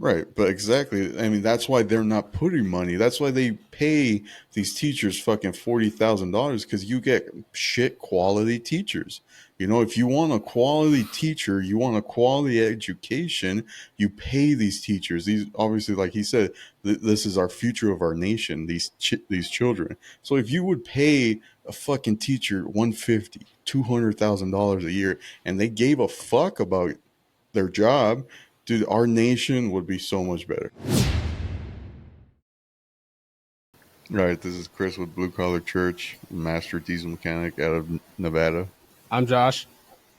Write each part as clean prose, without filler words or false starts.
Right, but exactly. I mean, that's why they're not putting money. That's why they pay these teachers fucking $40,000 because you get shit quality teachers. You know, if you want a quality teacher, you want a quality education, you pay these teachers. These obviously, like he said, this is our future of our nation. These children. So if you would pay a fucking teacher 150, $200,000 a year, and they gave a fuck about their job, dude, our nation would be so much better. All right, this is Chris with Blue Collar Church, master diesel mechanic out of Nevada. I'm Josh,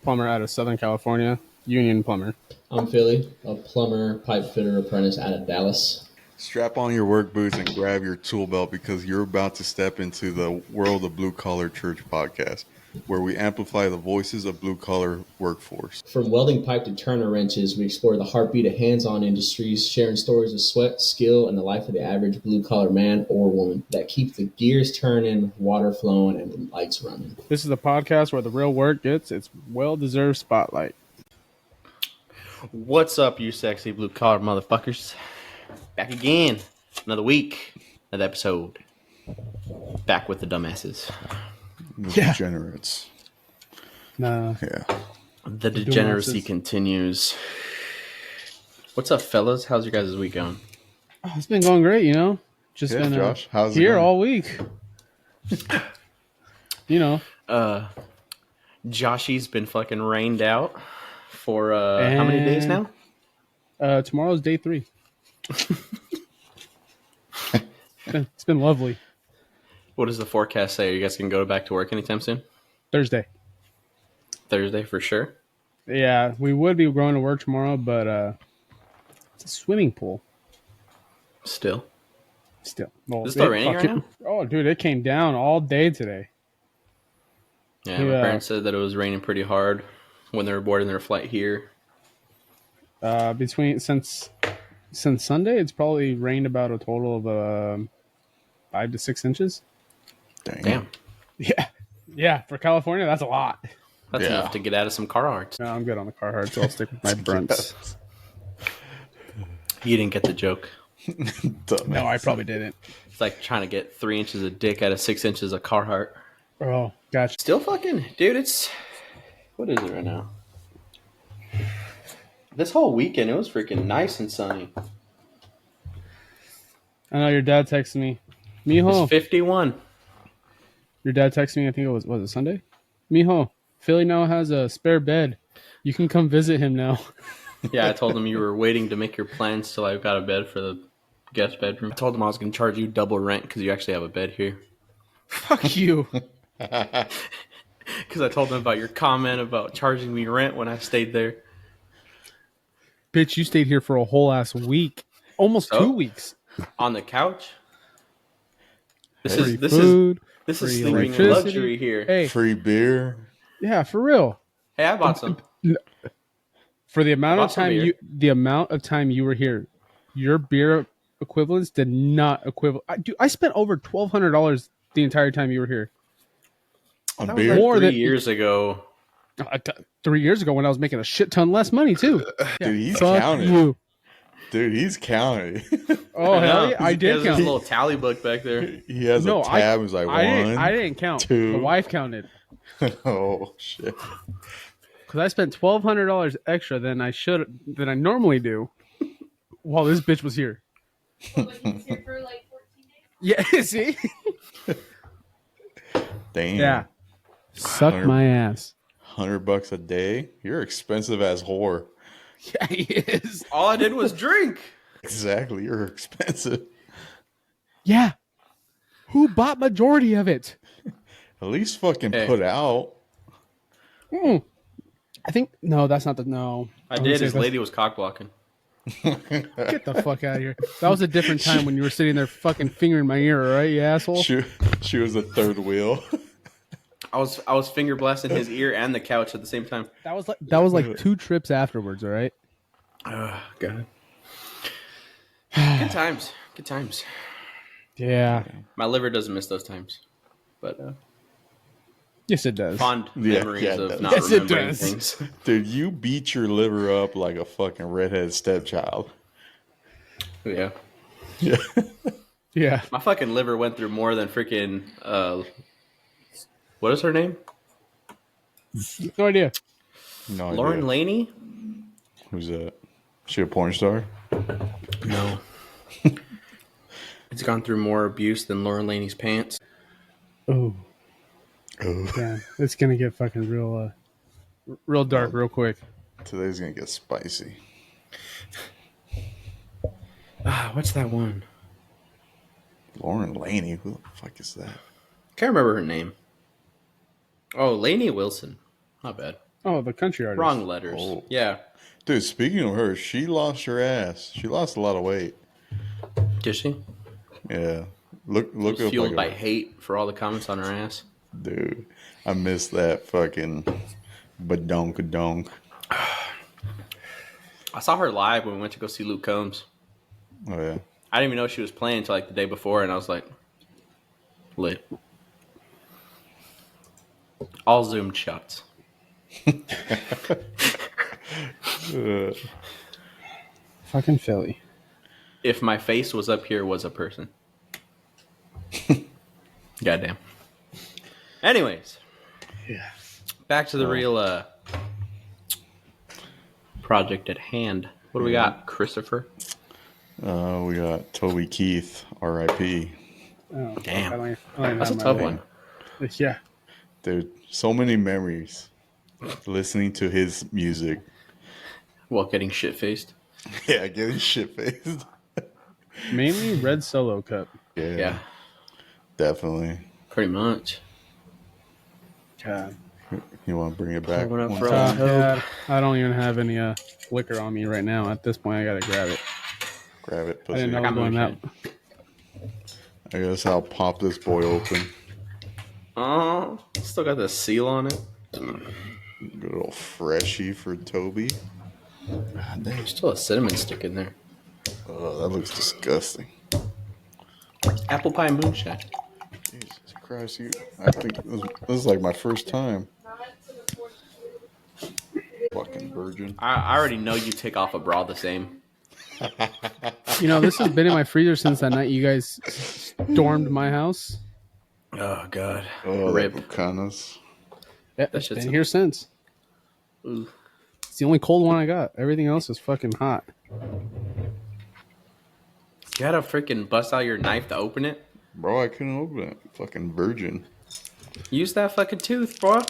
plumber out of Southern California, union plumber. I'm Philly, a plumber, pipe fitter apprentice out of Dallas. Strap on your work boots and grab your tool belt because you're about to step into the world of Blue Collar Church podcast, where we amplify the voices of blue collar workforce. From welding pipe to Turner wrenches, we explore the heartbeat of hands-on industries, sharing stories of sweat, skill, and the life of the average blue collar man or woman that keeps the gears turning, water flowing, and the lights running. This is a podcast where the real work gets its well-deserved spotlight. What's up, you sexy blue collar motherfuckers? Back again. Another week, another episode. Back with the dumbasses. The Yeah. degenerates. Nah. Yeah. The degeneracy continues. What's up, fellas? How's your guys' week going? Oh, it's been going great, you know. Just Yeah, been Josh, how's it here going? all week. You know. Joshy's been fucking rained out for how many days now? Tomorrow's day 3. It's been lovely. What does the forecast say? Are you guys can go back to work anytime soon? Thursday for sure. Yeah, we would be going to work tomorrow, but it's a swimming pool. Still. Well, Is it still raining right now? Oh, dude, it came down all day today. Yeah, my parents said that it was raining pretty hard when they were boarding their flight here. Since Sunday, it's probably rained about a total of 5 to 6 inches. Damn. Yeah. For California, that's a lot. That's enough to get out of some Carhartts. No, I'm good on the Carhartt, so I'll stick with my Brunts. You didn't get the joke. No, I probably didn't. It's like trying to get 3 inches of dick out of 6 inches of Carhartt. Oh, gotcha. Still fucking, dude, it's, what is it right now? This whole weekend, it was freaking nice and sunny. I know your dad texted me. It was Mijo. 51. Your dad texted me, I think was it Sunday? Mijo, Philly now has a spare bed. You can come visit him now. Yeah, I told him you were waiting to make your plans till I got a bed for the guest bedroom. I told him I was going to charge you double rent because you actually have a bed here. Fuck you. Because I told him about your comment about charging me rent when I stayed there. Bitch, you stayed here for a whole ass week. Almost 2 weeks. On the couch? This Free is food, this free is sleeping in electricity. luxury here. Hey, Free beer. yeah, for real. Hey, I bought some. For the amount of Bought some time you were here, your beer equivalents did not equivalent. I spent over $1,200 the entire time you were here. On That beer? was like More 3 than- years ago. 3 years ago when I was making a shit ton less money too. Dude, he's Fuck counting. you. Dude, he's counting. Oh hell yeah, I He did has his count. little tally book back there. He has No, a tab. He's like, I didn't count. 2. The wife counted Oh, shit. because I spent $1,200 extra than I normally do while this bitch was here. But he's here for like 14 days. Yeah, see? Damn. Yeah. Suck my ass. $100 a day? You're expensive as whore. Yeah, he is. All I did was drink. Exactly. You're expensive. Yeah. Who bought majority of it? At least fucking Hey. put out. I think no, that's not the no. I was did. gonna say His that's- lady was cock blocking. Get the fuck out of here. That was a different time when you were sitting there fucking fingering my ear, all right, you asshole? She was the third wheel. I was finger blasting his ear and the couch at the same time. That was like 2 trips afterwards, all right? God. Good times. Good times. Yeah. My liver doesn't miss those times. But Yes, it does. fond Yeah, memories yeah, it of does. not Yes, it remembering does. things. Dude, you beat your liver up like a fucking redhead stepchild. Yeah. Yeah. Yeah. My fucking liver went through more than freaking. What is her name? No idea. No Lauren idea. Laney? Who's that? She a porn star? No. It's gone through more abuse than Lauren Laney's pants. Oh, Oh. damn. It's going to get fucking real dark real quick. Today's gonna get spicy. What's that one? Lauren Laney, who the fuck is that? Can't remember her name. Oh, Lainey Wilson. Not bad. Oh, the country artist. Wrong letters. Oh. Yeah. Dude, speaking of her, she lost her ass. She lost a lot of weight. Did she? Yeah. Look Was up fueled like by a, hate for all the comments on her ass. dude. I miss that fucking badonk-a-donk. I saw her live when we went to go see Luke Combs. Oh yeah. I didn't even know she was playing until like the day before, and I was like, lit. All zoomed shots. Fucking Philly. If my face was up here, was a person. Goddamn. Anyways, Yeah. back to the real project at hand. What do we got, Christopher? We got Toby Keith, R.I.P. Oh, Damn. I don't even That's a have my tough name. one. Yeah. Dude, so many memories listening to his music. Well, getting shit faced. Yeah, getting shit faced. Mainly Red Solo Cup. Yeah, definitely. pretty much. God. You want to bring it back? Pouring up one for time? Yeah, I don't even have any liquor on me right now. At this point, I gotta grab it. Grab it, I pussy. didn't know it was going out. I guess I'll pop this boy open. Oh, still got the seal on it. Good old freshie for Toby. God, there's still a cinnamon stick in there. Oh, that looks disgusting. Apple pie moonshine. Jesus Christ, I think this is like my first time. Fucking virgin. I already know you take off a bra the same. You know, this has been in my freezer since that night you guys stormed my house. Oh God. Oh, Rip. that Bucanas. Yeah, That it's shit's been here since. Ooh. It's the only cold one I got. Everything else is fucking hot. You had to freaking bust out your knife to open it. Bro, I couldn't open it. Fucking virgin. Use that fucking tooth, bro.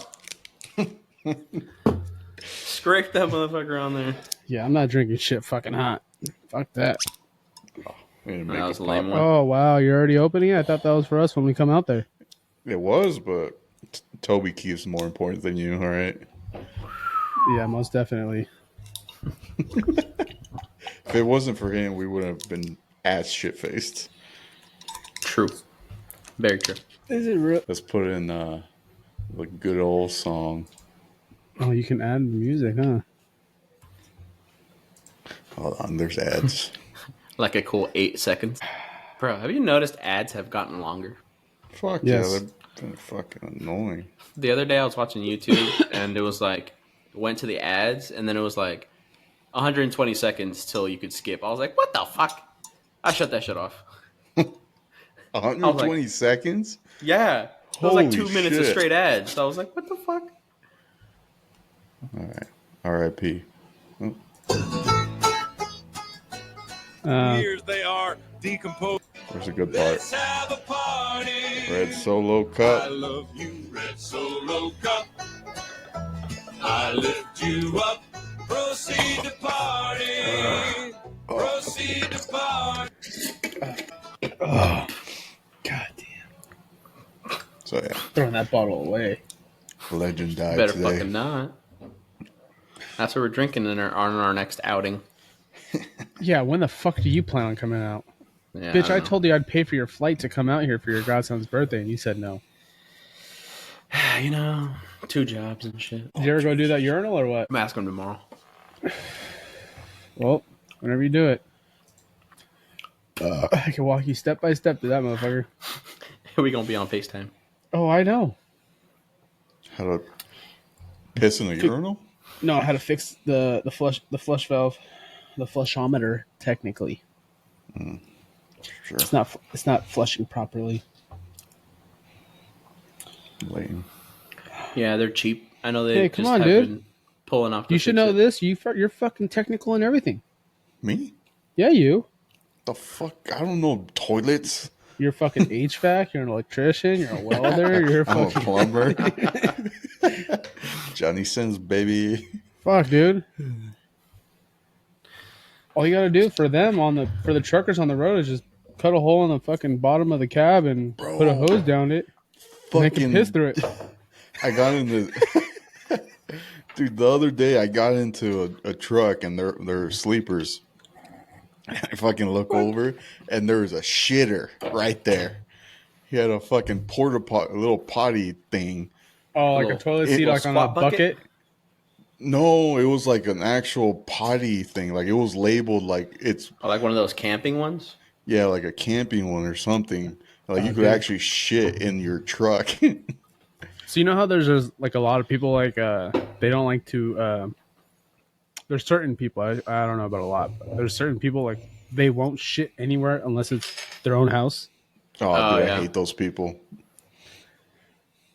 Scrape that motherfucker on there. Yeah, I'm not drinking shit fucking hot. Fuck that. That That was a lame one. Oh, wow. You're already opening it? I thought that was for us when we come out there. It was, but Toby Keith's more important than you, all right? Yeah, most definitely. If it wasn't for him, we would have been ass shit-faced. True. Very true. Is it real? Let's put in the good old song. Oh, you can add music, huh? Hold on, there's ads. Like a cool 8 seconds. Bro, have you noticed ads have gotten longer? Fuck Yes. yeah, they're fucking annoying. The other day I was watching YouTube and it was like, went to the ads and then it was like 120 seconds till you could skip. I was like, what the fuck? I shut that shit off. 120 seconds? Yeah. It was like Holy 2 minutes of shit. straight ads. So I was like, what the fuck? All right. R.I.P. Oh, Years they are decomposed. there's a good part. Let's have a party. Red Solo I Cup. love you, Red Solo Cup. I lift you up. Proceed to party. Proceed to party. Oh, God damn. So yeah, Throwing that bottle away. legend died Better today. fucking not. That's what we're drinking on our next outing. Yeah, when the fuck do you plan on coming out? Yeah, Bitch, I don't know. told you I'd pay for your flight to come out here for your godson's birthday, and you said no. You know, 2 jobs and shit. Did you ever go do that urinal or what? I'm asking him tomorrow. Well, whenever you do it. I can walk you step by step to that motherfucker. We gonna be on FaceTime. Oh, I know. How to piss in a urinal? No, how to fix the flush valve, the flushometer, technically. Sure. It's not flushing properly. Lame. Yeah, they're cheap. I know they Hey, come just on, have dude. been pulling off. To You should fix know it. this. You're fucking technical and everything. Me? Yeah, you. The fuck? I don't know toilets. You're fucking HVAC. You're an electrician. You're a welder. You're I'm a fucking plumber. Johnny Sins, baby. fuck, dude. All you gotta do for the truckers on the road is just cut a hole in the fucking bottom of the cab and put a hose down it. And they can piss through it. I got into dude the other day. I got into a truck and they're sleepers. I fucking look over and there's a shitter right there. He had a fucking a little potty thing. Oh, like a Little- toilet it seat, was like on a squat bucket? bucket. No, it was like an actual potty thing. Like it was labeled like it's Oh, like one of those camping ones. like a camping one or something. Like you could Okay. actually shit in your truck. So you know how there's like a lot of people like they don't like to. There's certain people I don't know about a lot, but there's certain people like they won't shit anywhere unless it's their own house. Oh, dude, yeah. I hate those people.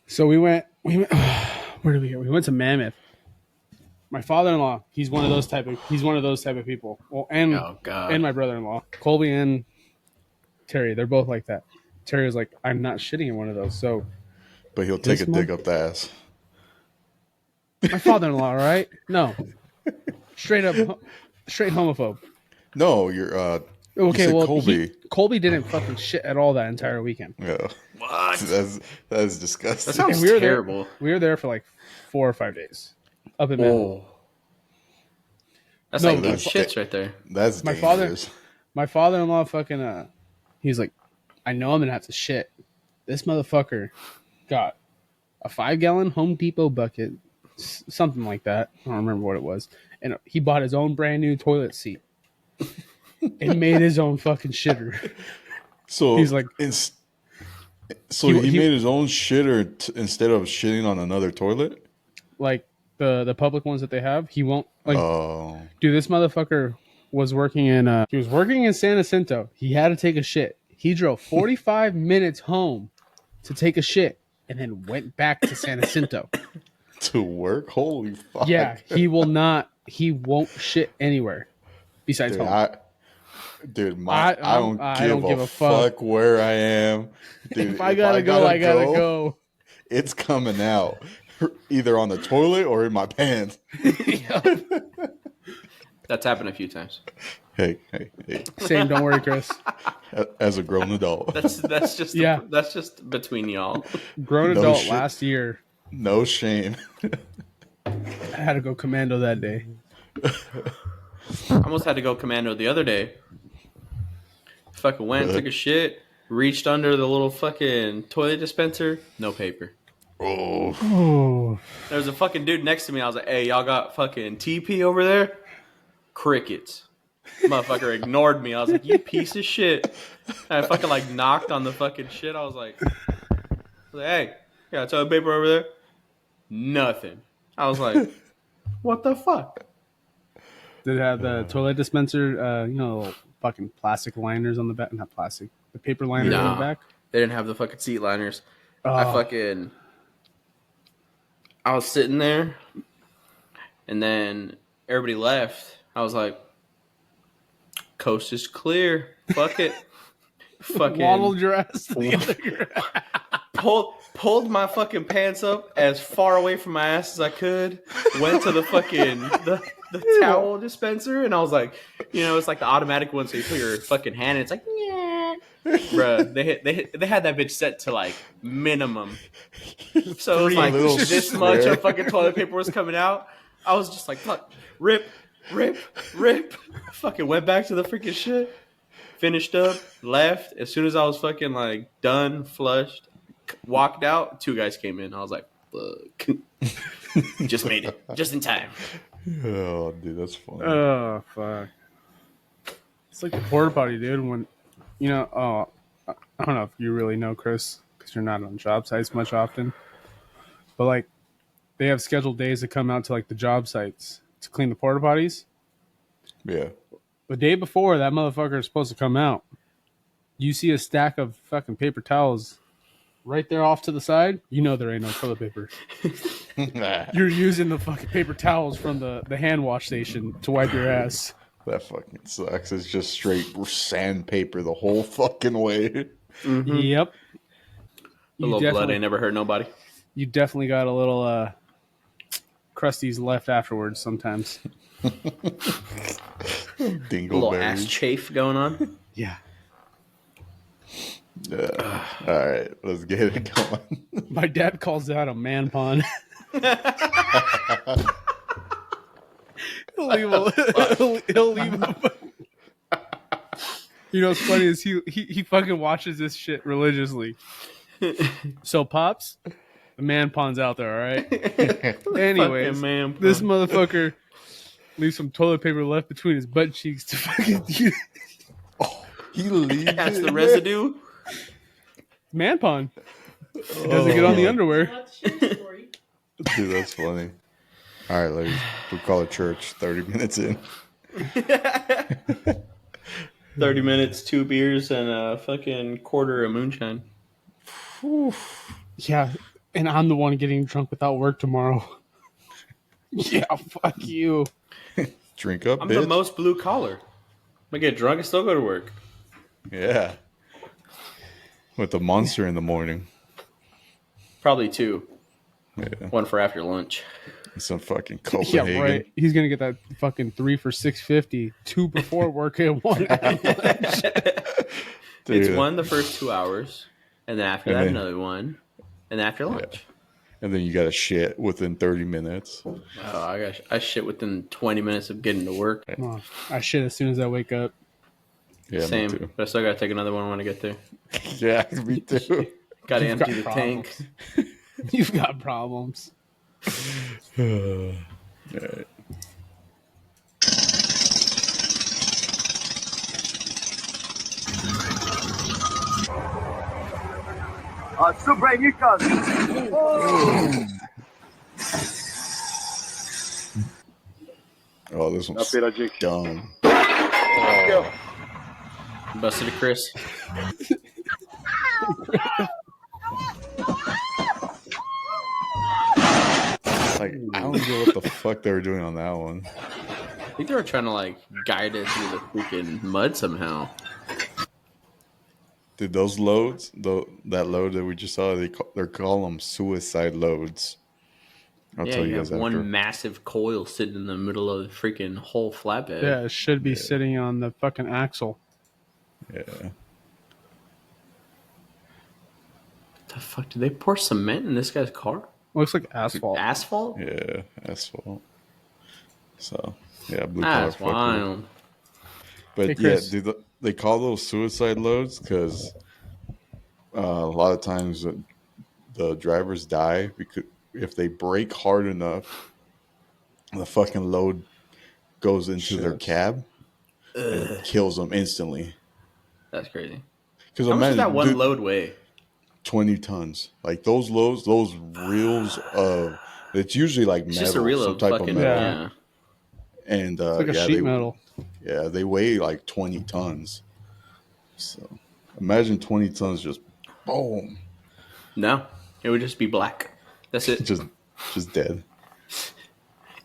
So we went. Where did we go? We went to Mammoth. My father-in-law, he's one of those type of people. Well, and Oh God. and my brother-in-law, Colby and Terry, they're both like that. Terry was like, I'm not shitting in one of those. So But he'll take This a dick up the ass. my father-in-law, all right? No, straight homophobe. No, you're Okay, said well, Colby. Colby didn't fucking shit at all that entire weekend. Yeah. What? That is disgusting. That sounds And we were terrible. there. We were there for like 4 or 5 days up in Mammoth. Oh. That's No, like eight that's- shits right there. That's My dangerous. My father-in-law fucking he's like, I know I'm gonna have to shit. This motherfucker got a 5-gallon Home Depot bucket, something like that. I don't remember what it was, and he bought his own brand new toilet seat and made his own fucking shitter. So He's like- so He- he he- made his own shitter instead of shitting on another toilet. Like the public ones that they have, he won't like. Oh, Dude, this motherfucker was working in San Jacinto. He had to take a shit. He drove 45 minutes home to take a shit and then went back to San Jacinto. to work? Holy fuck! Yeah, he won't shit anywhere besides dude, home. I don't give a fuck where I am. Dude, If I gotta go, I gotta go. It's coming out either on the toilet or in my pants. That's happened a few times. Hey. Same, don't worry, Chris. As a grown adult, That's just Yeah. That's just between y'all. Grown No adult shit. last year. no shame. I had to go commando that day. I almost had to go commando the other day. Fucking went, took a shit, reached under the little fucking toilet dispenser, no paper. Oh, Oh, There was a fucking dude next to me. I was like, "Hey, y'all got fucking TP over there?" Crickets. Motherfucker ignored me. I was like, "You piece of shit!" And I fucking like knocked on the fucking shit. I was like, "Hey, got toilet paper over there?" Nothing. I was like, "What the fuck?" did it have the toilet dispenser? Little fucking plastic liners on the back. Not plastic. The paper liners on Nah. the back. They didn't have the fucking seat liners. Oh, I was sitting there, and then everybody left. I was like, "Coast is clear. Fuck it." Fucking waddled your ass to the other. pulled my fucking pants up as far away from my ass as I could. Went to the fucking the towel dispenser, and I was like, it's like the automatic one, so you put your fucking hand, and it's like, yeah. Bruh, they had that bitch set to like minimum. So it was like little this much square. of fucking toilet paper was coming out. I was just like, fuck, rip. Fucking went back to the freaking shit. Finished up, left. As soon as I was fucking like done, flushed, walked out, 2 guys came in. I was like, fuck. Just made it. Just in time. oh, dude, that's funny. Oh fuck! It's like the porta potty, dude. When I don't know if you really know, Chris, because you're not on job sites much often. But like, they have scheduled days to come out to like the job sites to clean the porta potties. Yeah. The day before that motherfucker is supposed to come out, you see a stack of fucking paper towels right there off to the side. You know there ain't no toilet paper. You're using the fucking paper towels from the hand wash station to wipe your ass. That fucking sucks. It's just straight sandpaper the whole fucking way. Mm-hmm. Yep. A little blood ain't never hurt nobody. You definitely got a little crusties left afterwards sometimes. Dingleberries. A little ass chafe going on. Yeah. All right, let's get it going. My dad calls that a man pond. he'll leave him. You know what's funny is he fucking watches this shit religiously. So Pops, the man pond's out there, all right? Anyways, this motherfucker leaves some toilet paper left between his butt cheeks to fucking He leaves. That's the residue. man pond. It doesn't get on the underwear. Dude, that's funny. All right, ladies, we'll call it church. 30 minutes in. 30 minutes, 2 beers, and a fucking quarter of moonshine. Yeah, and I'm the one getting drunk without work tomorrow. Yeah, fuck you. Drink up, I'm bitch. the most blue collar. I get drunk and still go to work. Yeah. With the monster in the morning. Probably 2. Yeah. 1 for after lunch. Some fucking Copenhagen. Yeah, right. He's gonna get that fucking 3 for $6.50, 2 before work and 1 at lunch. Dude. It's 1 the first 2 hours, and then after that another 1, and after lunch. Yeah. And then you got to shit within 30 minutes. Oh, I shit within 20 minutes of getting to work. Oh, I shit as soon as I wake up. Yeah, me Same, too. but I still gotta take another one when I get there. Yeah, me too. Gotta You've empty got the problems. tank. You've got problems. All right. Oh, this one's dumb. Busted a Chris. Like, I don't know what the fuck they were doing on that one. I think they were trying to like guide it through the freaking mud somehow. Dude, those loads, that load that we just saw, they call them suicide loads. I'll tell you guys have after. one massive coil sitting in the middle of the freaking whole flatbed. Yeah, it should be sitting on the fucking axle. Yeah. The fuck? Did they pour cement in this guy's car? Looks like asphalt. Asphalt? Yeah, asphalt. So, yeah, blue That's collar fucker. wild. But Hey, yeah, Chris. dude, they call those suicide loads because a lot of times the drivers die because if they brake hard enough, the fucking load goes into their cab and it kills them instantly. That's crazy. Because How much does imagine that one dude, load weigh? 20 tons. Like those loads, those reels of it's usually like It's metal, just a reel some of type fucking of metal. Yeah. And It's like a yeah, sheet metal. Yeah, they weigh like 20 tons. So imagine 20 tons just boom, No, it would just be black. That's it. just dead.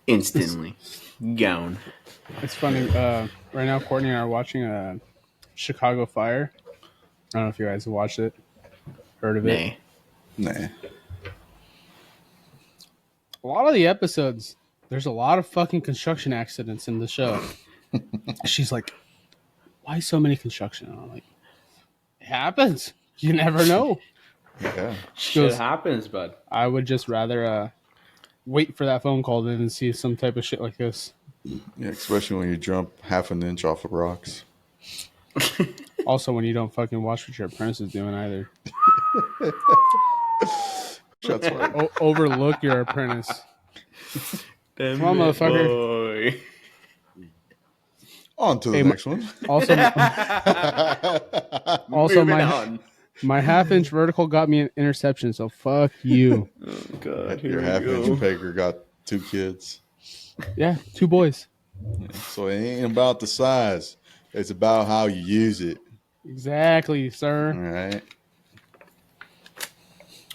Instantly gone. It's funny. Right now, Courtney and I are watching a Chicago Fire. I don't know if you guys have watched it, heard of it. Nah. Nah. A lot of the episodes, there's a lot of fucking construction accidents in the show. She's like, why so many construction? And I'm like, it happens. You never know. Yeah. Shit goes- happens, bud. I would just rather wait for that phone call than see some type of shit like this. Yeah, especially when you jump half an inch off of rocks. Also, when you don't fucking watch what your apprentice is doing either. Shots fired. Overlook your apprentice. Damn Come on, it, motherfucker. boy. On to the Hey, next one. Also, Moving on. my half-inch vertical got me an interception, so fuck you. Oh, God. Your Here we half go. inch pegger got 2 kids. Yeah, 2 boys. So it ain't about the size. It's about how you use it. Exactly, All sir. right.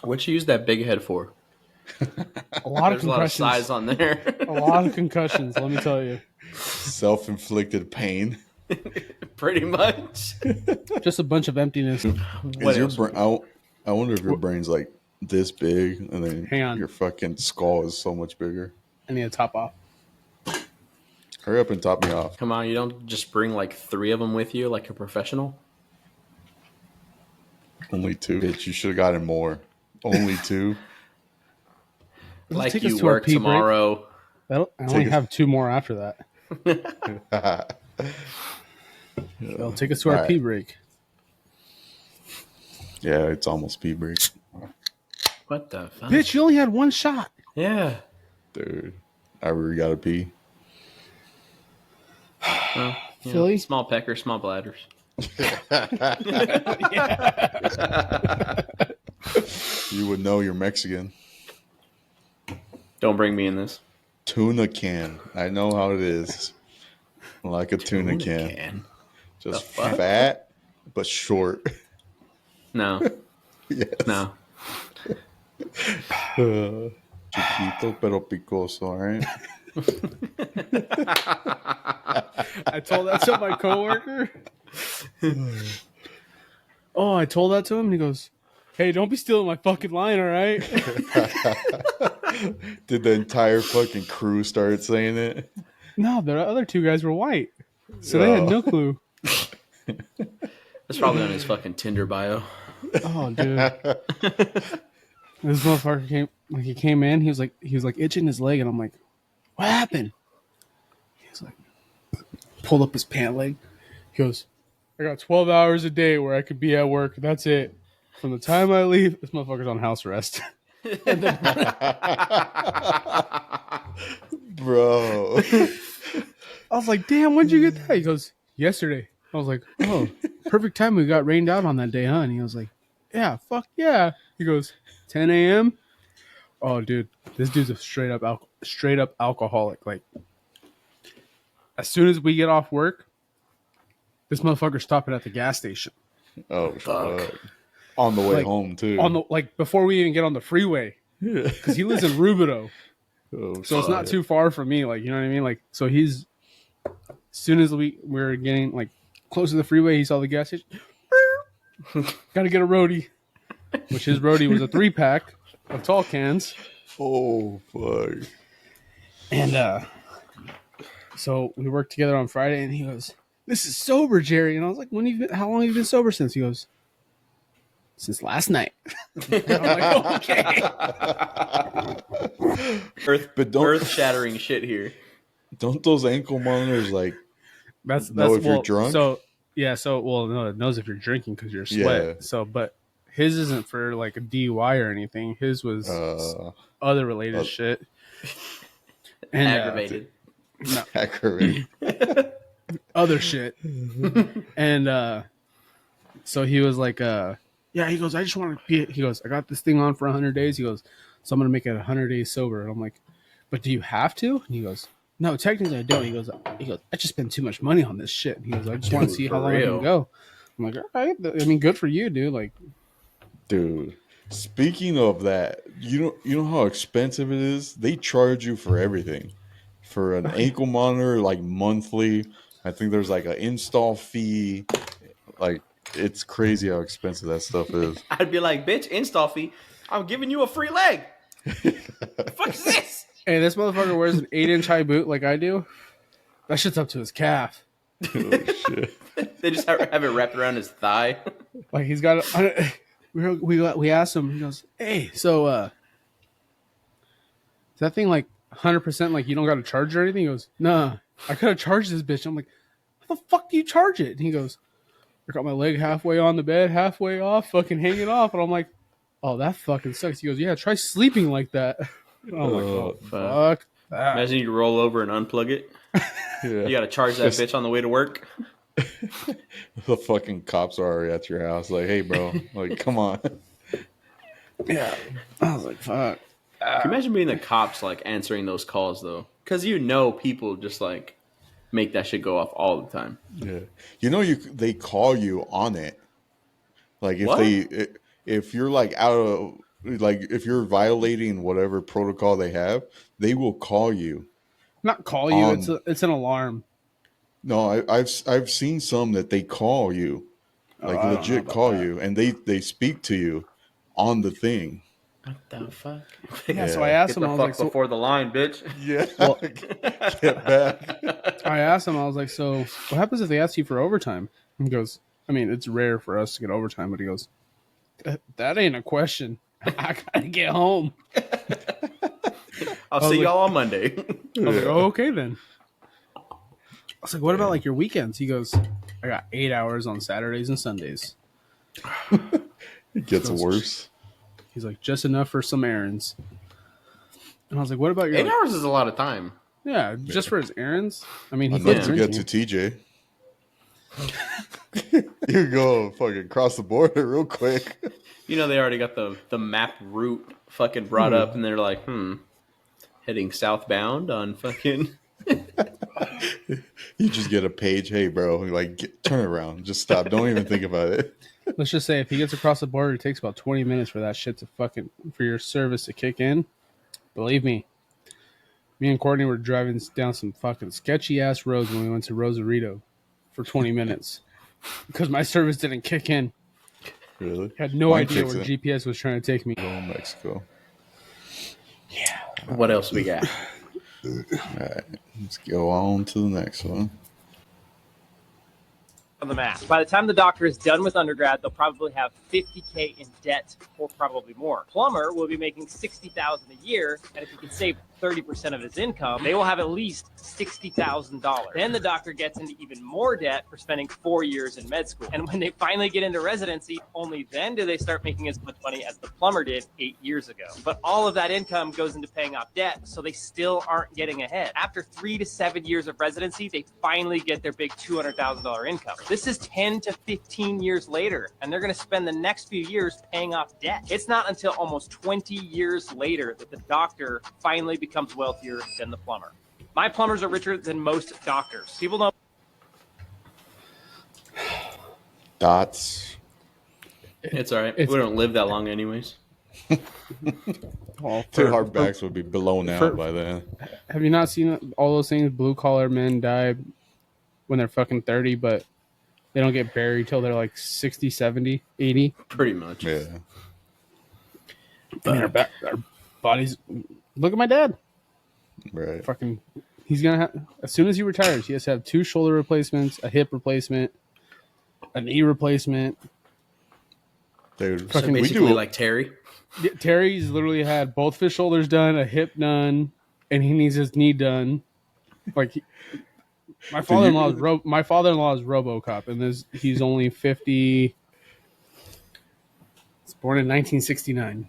What you use that big head for? A lot of There's a lot of concussions. size on there. A lot of concussions, let me tell you. Self-inflicted pain. Pretty much. Just a bunch of emptiness. What Is your else? brain? I wonder if your brain's like this big, and then Hang on. your fucking skull is so much bigger. I need to top off. Hurry up and top me off. Come on, you don't just bring like 3 of them with you like a professional? Only 2. Bitch, you should have gotten more. Only 2. It'll Like take us you to our work pee break. tomorrow. I only us- have 2 more after that. It'll take us to our Alright. pee break. Yeah, it's almost pee break, What the fuck? Bitch, you only had 1 shot. Yeah. dude. I really gotta pee. Well, you know, Philly? small pecker, small bladders. You would know you're Mexican. Don't bring me in this. Tuna can. I know how it is. Like a tuna can. Just The fuck? fat but short. No. Yes. No. Chiquito pero picoso, all right? I told that to my coworker. Oh, I told that to him, and he goes, "Hey, don't be stealing my fucking line, all right?" Did the entire fucking crew start saying it? No, the other 2 guys were white, so they had no clue. That's probably on his fucking Tinder bio. Oh, dude, this motherfucker came in. He was like itching his leg, and I'm like, "What happened?" He's like, pulled up his pant leg. He goes, "I got 12 hours a day where I could be at work. That's it. From the time I leave, this motherfucker's on house arrest." Bro. I was like, "Damn, when'd you get that?" He goes, "Yesterday." I was like, "Oh, perfect time. We got rained out on that day, huh?" And he was like, "Yeah, fuck yeah." He goes, 10 a.m. Oh, dude, this dude's a straight up alcoholic. Like, as soon as we get off work, this motherfucker's stopping at the gas station. Oh, fuck. On the way Like, home, too. Before we even get on the freeway, because he lives in Rubidoux, Oh, so it's not too far from me. Like, you know what I mean? Like, so he's, as soon as we're getting like close to the freeway, he saw the gas station. Got to get a roadie, which his roadie was a 3-pack of tall cans. Oh, fuck. And so we worked together on Friday, and he goes, "This is sober, Jerry." And I was like, "How long have you been sober since?" He goes, "Since last night." And I'm like, "Okay." Earth-shattering shit here. Don't those ankle monitors, like, That's know if you're drunk? So yeah, no, it knows if you're drinking because you're sweat. Yeah. So, but his isn't for like a DUI or anything. His was other related shit. And, Aggravated. aggravating? other shit. And so he was like, yeah, he goes, "I just want to be," he goes, "I got this thing on for 100 days. He goes, "So I'm going to make it 100 days sober." And I'm like, "But do you have to?" And he goes, "No, technically I don't." He goes, "I just spend too much money on this shit." And he goes, "I just want to see how long I real. can go." I'm like, "All right. I mean, good for you, dude." Like, Dude, speaking of that, you know how expensive it is? They charge you for everything. For an ankle monitor, like monthly. I think there's like an install fee. Like, it's crazy how expensive that stuff is. I'd be like, "Bitch, install fee. I'm giving you a free leg." The fuck is this? hey, this motherfucker wears an 8-inch high boot like I do. That shit's up to his calf. Oh, shit. They just have it wrapped around his thigh. Like he's got we asked him, he goes, "Hey, so is that thing like 100% like you don't got to charge or anything?" He goes, "Nah, I gotta charge this bitch." I'm like, "How the fuck do you charge it?" And he goes, "I got my leg halfway on the bed, halfway off, fucking hanging off." And I'm like, "Oh, that fucking sucks." He goes, "Yeah, try sleeping like that." And I'm like, "Oh, fuck that." Imagine you roll over and unplug it. Yeah. You got to charge that bitch on the way to work. The fucking cops are already at your house. Like, hey, bro. Like, come on. Yeah. I was like, "Fuck." Can you imagine being the cops, like, answering those calls, though? Because you know people just, like, make that shit go off all the time. Yeah. You know, they call you on it. Like What? if you're like out of, like if you're violating whatever protocol they have, they will call you. Not call you. It's an alarm. No, I've seen some that they call you, like I don't know legit about call that. you, and they speak to you on the thing. What the fuck? Yeah, so I asked Get him, the I was fuck like, so before the line, bitch. Yeah. Well- Get back. I asked him, I was like, so what happens if they ask you for overtime? He goes, I mean, it's rare for us to get overtime, but he goes, that ain't a question. I gotta get home. I'll was see like- y'all on Monday. I was like, oh, okay then. I was like, what about like your weekends? He goes, I got 8 hours on Saturdays and Sundays. It gets worse. He's like, just enough for some errands. And I was like, what about your 8 hours is a lot of time. Yeah, just for his errands. I mean, he Enough flips to get errands. to TJ. You go fucking cross the border real quick. You know, they already got the map route fucking brought up, and they're like, heading southbound on fucking. You just get a page. Hey, bro, like turn around. Just stop. Don't even think about it. Let's just say if he gets across the border, it takes about 20 minutes for that shit to for your service to kick in. Believe me. Me and Courtney were driving down some fucking sketchy ass roads when we went to Rosarito for 20 minutes because my service didn't kick in. Really? Had no Mine idea kicks where in. GPS was trying to take me. Go to Mexico. What else we got? All right, let's go on to the next one. On the math. By the time the doctor is done with undergrad, they'll probably have $50K in debt or probably more. Plumber will be making $60,000 a year, and if he can save 30% of his income, they will have at least $60,000. Then the doctor gets into even more debt for spending 4 years in med school. And when they finally get into residency, only then do they start making as much money as the plumber did 8 years ago. But all of that income goes into paying off debt, so they still aren't getting ahead. After 3 to 7 years of residency, they finally get their big $200,000 income. This is 10 to 15 years later, and they're going to spend the next few years paying off debt. It's not until almost 20 years later that the doctor finally becomes wealthier than the plumber. My plumbers are richer than most doctors. People know. Dots. It's all right. It's- We don't live that long, anyways. Well, Two hardbacks would be blown out for- by then. Have you not seen all those things? Blue collar men die when they're fucking 30, but they don't get buried till they're like 60, 70, 80. Pretty much. Yeah. I mean, our bodies. Look at my dad. Right. Fucking, he's gonna have, as soon as he retires, he has to have 2 shoulder replacements, a hip replacement, a knee replacement. Dude, So Fucking- basically, like Terry. Yeah, Terry's literally had both of his shoulders done, a hip done, and he needs his knee done. Like my father-in-law is RoboCop, and he's only 50. He's born in 1969.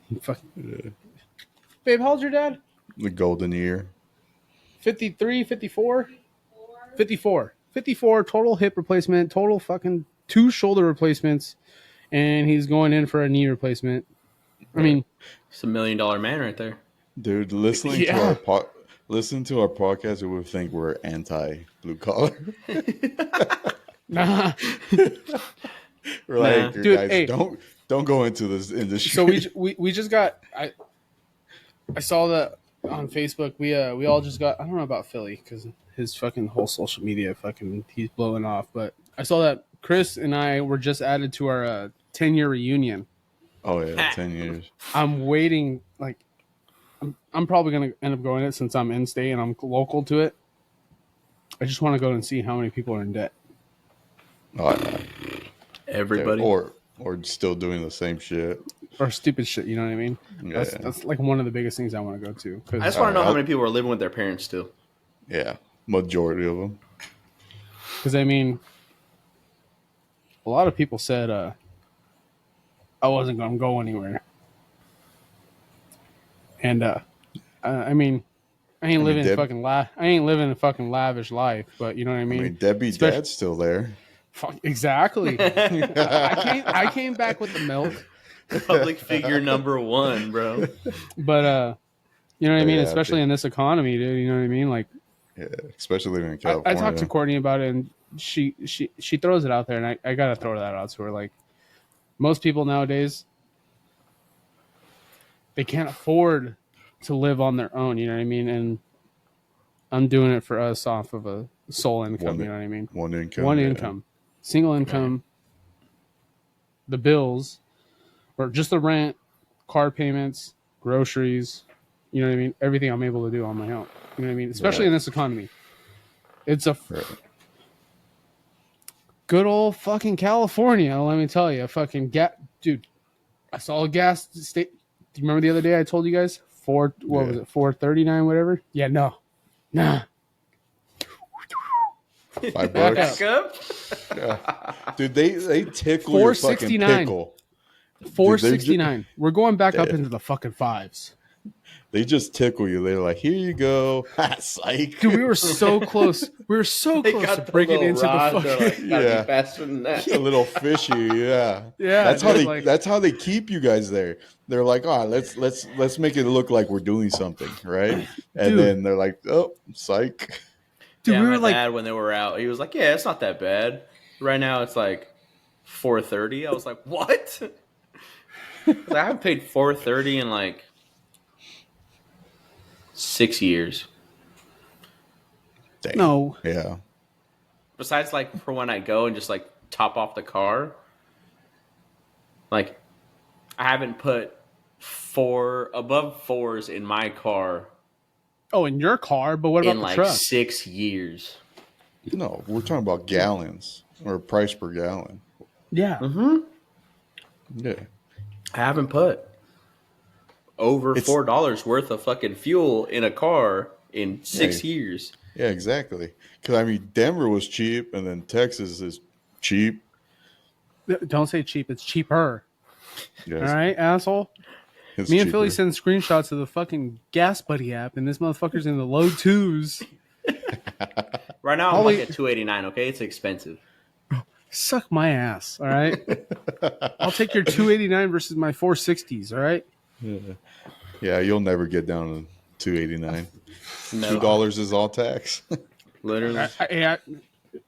Babe, how old's your dad? the golden year. 53, 54? 54. 54 total hip replacement, total fucking 2 shoulder replacements, and he's going in for a knee replacement. I mean, It's $1 million man right there. Dude, listening Yeah. to our podcast, it would think we're anti blue collar. nah. We're like, Nah. Dude, guys, hey. don't go into this industry. So we just got I saw that on Facebook. We all just got, I don't know about Philly because his fucking whole social media fucking he's blowing off. But I saw that Chris and I were just added to our 10-year reunion. Oh yeah, 10 years. I'm waiting. Like I'm probably gonna end up going it since I'm in state and I'm local to it. I just want to go and see how many people are in debt. Oh, yeah. Everybody. Or still doing the same shit. Or stupid shit, you know what I mean? Yeah. That's like one of the biggest things I want to go to. I just want to know how many people are living with their parents still. Yeah, majority of them. Because I mean, a lot of people said I wasn't gonna go anywhere, and I mean, I ain't living a fucking lavish life, but you know what I mean. I mean, Debbie Especially- Dad's still there. Fuck, exactly. I came back with the milk, Public figure number 1, bro. but you know what I mean. Yeah, Especially in this economy, dude. You know what I mean. Like, Yeah, especially living in I California. talked to Courtney about it, and she throws it out there, and I gotta throw that out to her. Like, most people nowadays, they can't afford to live on their own. You know what I mean? And I'm doing it for us off of a sole income. You know what I mean? One income. One yeah. income, single income, the bills, or just the rent, car payments, groceries. You know what I mean? Everything I'm able to do on my own. You know what I mean? Especially in this economy. It's a good old fucking California, let me tell you. Fucking dude, I saw a gas state. Do you remember the other day I told you guys? Was it, $4.39, whatever? Yeah, no. Nah. $5. Back up. Yeah. Dude, they tickle your fucking $4.69. pickle. $4.69. We're going back up into the fucking fives. They just tickle you. They're like, here you go. Psych. Dude, we were so close. We were so They close to got the breaking little into rod, the they're fucking. like, gotta Yeah. be faster than that. A little fishy, yeah. Yeah, That's how dude, they that's how they keep you guys there. They're like, oh, let's make it look like we're doing something, right? And Dude. then they're like, oh, psych. Dude, Yeah, we my were like, dad, when they were out, he was like, yeah, it's not that bad. Right now, it's like $4.30. I was like, what? I haven't paid $4.30 in like 6 years. Dang. no. Yeah. Besides, like, for when I go and just like top off the car, like, I haven't put above fours in my car Oh, in your car, but what about in the like truck? 6 years. No, we're talking about gallons or price per gallon. Yeah. Mm-hmm. Yeah. I haven't put over It's- $4 worth of fucking fuel in a car in 6 years. Yeah, exactly. Because I mean, Denver was cheap, and then Texas is cheap. Don't say cheap. It's cheaper. Yes, All right, asshole. it's Me and cheaper. Philly send screenshots of the fucking Gas Buddy app, and this motherfucker's in the low twos. Right now, I'm Holy- like at $2.89. Okay, it's expensive. Suck my ass. All right. I'll take your $2.89 versus my $4.60s. All right. Yeah, you'll never get down to $2.89. No, $2 is all tax. literally.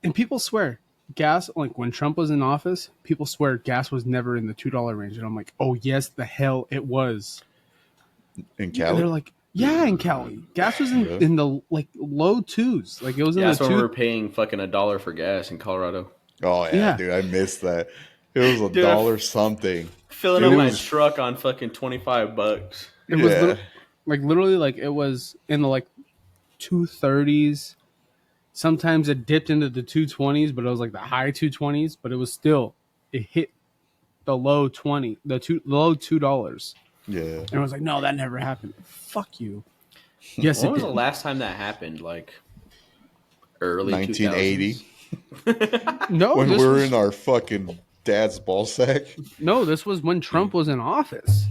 And people swear gas, like when Trump was in office, people swear gas was never in the $2 range, and I'm like, oh yes, the hell it was. In And Cali? they're like, yeah, in Cali, gas was Yeah. in the like low twos, like it was in Yeah, the that's when we were two. paying fucking $1 for gas in Colorado. Oh, yeah, Yeah. dude, I missed that. It was Dude, $1 something. Filling Dude, up it my was- truck on fucking $25. It was Yeah. literally like it was in the like 230s. Sometimes it dipped into the 220s, but it was like the high 220s. But it was still it hit the low low $2. Yeah. And I was like, no, that never happened. Fuck you. Yes, When it was the did. last time that happened? Like early 1980. 2000s? No, When this we were was, in our fucking dad's ball sack. no, this was when Trump was in office.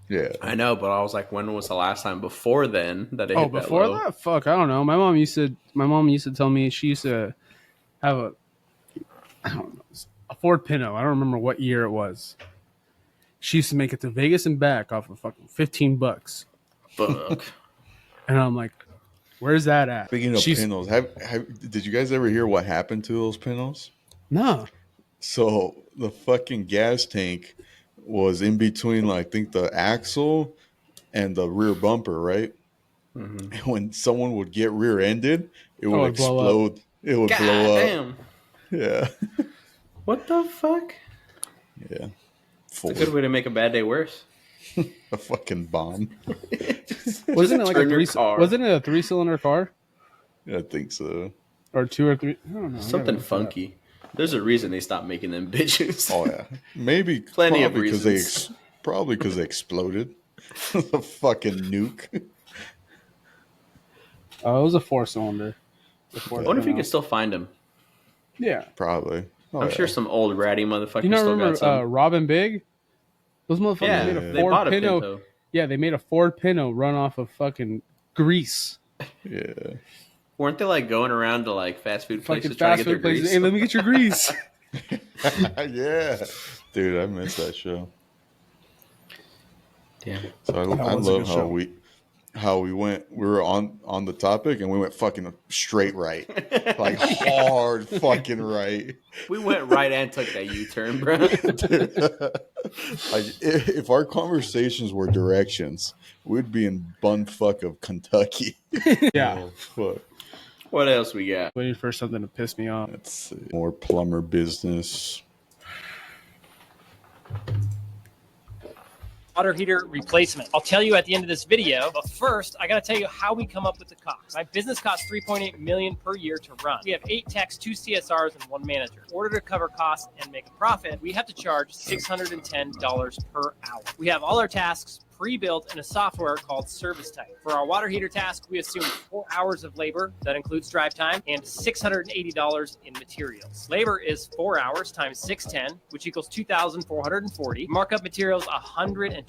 Yeah. I know, but I was like, when was the last time before then that it Oh, hit before that low? that? Fuck, I don't know. My mom used to tell me she used to have a Ford Pinto. I don't remember what year it was. She used to make it to Vegas and back off of fucking $15. Fuck. And I'm like, where's that at? Speaking of She's- Pinos, did you guys ever hear what happened to those Pinos? No. So the fucking gas tank was in between, like, I think the axle and the rear bumper, right? Mhm. And when someone would get rear-ended, it would it'd blow explode. It would God blow up. damn. Yeah. What the fuck? Yeah. It's a good way to make a bad day worse. A fucking bomb. Wasn't it like turn your car. wasn't it a 3-cylinder car? I think so. Or 2 or 3? I don't know. I gotta Something look that up. funky. There's a reason they stopped making them bitches. Oh yeah, maybe Plenty of probably reasons. Probably because they exploded. The fucking nuke. Oh, it was a 4-cylinder. I wonder if you can still find them. Yeah. Probably. Oh, I'm yeah. sure some old ratty motherfuckers You know, still remember got some. Robin Big? Those motherfuckers yeah, made a they Ford bought a Pinto. Pinto. Yeah, they made a Ford Pinto run off of fucking grease. Yeah. Weren't they like going around to like fast food Fucking places trying to fast get their food places. grease? Hey, let me get your grease. Yeah. Dude, I miss that show. Damn. So I was a love good how show. how we were on the topic and we went fucking straight right. Like hard fucking right. We went right and took that U-turn, bro. Dude, like if our conversations were directions, we'd be in bumfuck of Kentucky. Yeah. Oh, fuck. What else we got? Waiting for something to piss me off. Let's see. More plumber business. Water heater replacement. I'll tell you at the end of this video, but first I gotta tell you how we come up with the cost. My business costs $3.8 million per year to run. We have 8 techs, 2 CSRs, and 1 manager. In order to cover costs and make a profit, we have to charge $610 per hour. We have all our tasks pre-built in a software called Servicetype. For our water heater task, we assume 4 hours of labor, that includes drive time, and $680 in materials. Labor is 4 hours times 610, which equals $2,440. Markup materials 120%,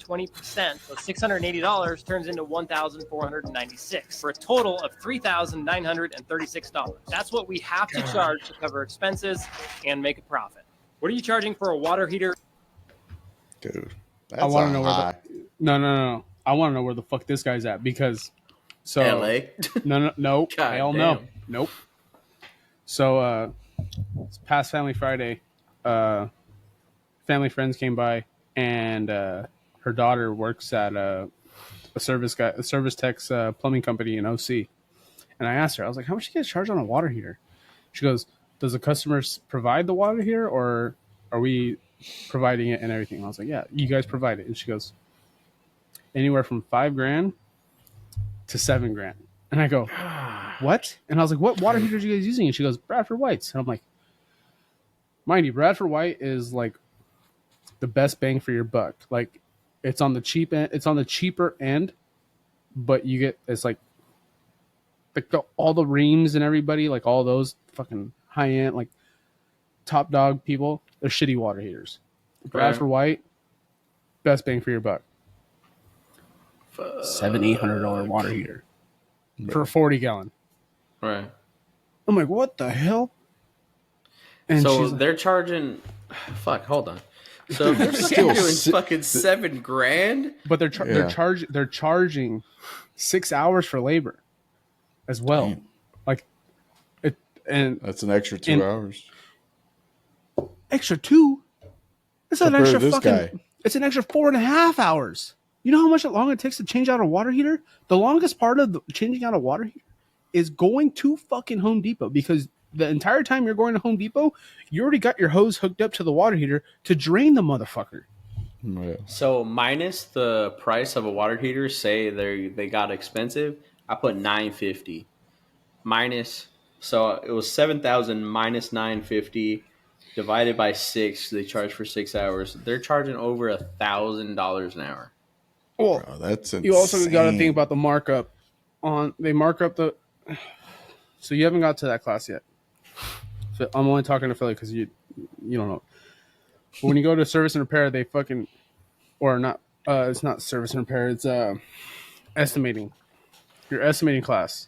so $680 turns into $1,496 for a total of $3,936. That's what we have to charge to cover expenses and make a profit. What are you charging for a water heater? Dude. I want to know where No. I want to know where the fuck this guy's at because LA. No. God Hell damn. no. Nope. So it's past Family Friday. Family friends came by and her daughter works at a service tech's plumbing company in OC. And I asked her, I was like, how much do you guys charge on a water heater? She goes, does the customer provide the water heater or are we providing it and everything? And I was like, yeah, you guys provide it. And she goes, anywhere from $5,000 to $7,000. And I go, what? And I was like, what water heaters are you guys using? And she goes, Bradford White's. And I'm like, mind you, Bradford White is like the best bang for your buck. Like it's on the cheap end, it's on the cheaper end, but you get it's like all the reams and everybody, like all those fucking high end, like top dog people, they're shitty water heaters. Bradford White, best bang for your buck. $700-800 water heater for a 40-gallon. Right. I'm like, what the hell? And So she's they're charging. Fuck. Hold on. So they're still doing fucking $7,000. but they're charging 6 hours for labor as well. Damn. Like it, and That's an extra 2 hours. extra 2. It's an Compare extra to this fucking. guy. It's an extra 4.5 hours. You know how much long it takes to change out a water heater? The longest part of changing out a water heater is going to fucking Home Depot because the entire time you're going to Home Depot, you already got your hose hooked up to the water heater to drain the motherfucker. Yeah. So minus the price of a water heater, say they got expensive, I put $950. Minus, so it was $7,000 minus $950 divided by 6. They charge for 6 hours. They're charging over $1,000 an hour. Well, Bro, that's insane. you also got to think about the markup on. They mark up the. So you haven't got to that class yet. So I'm only talking to Philly because you don't know. When you go to service and repair, they fucking or not. It's not service and repair. It's estimating. Your estimating class.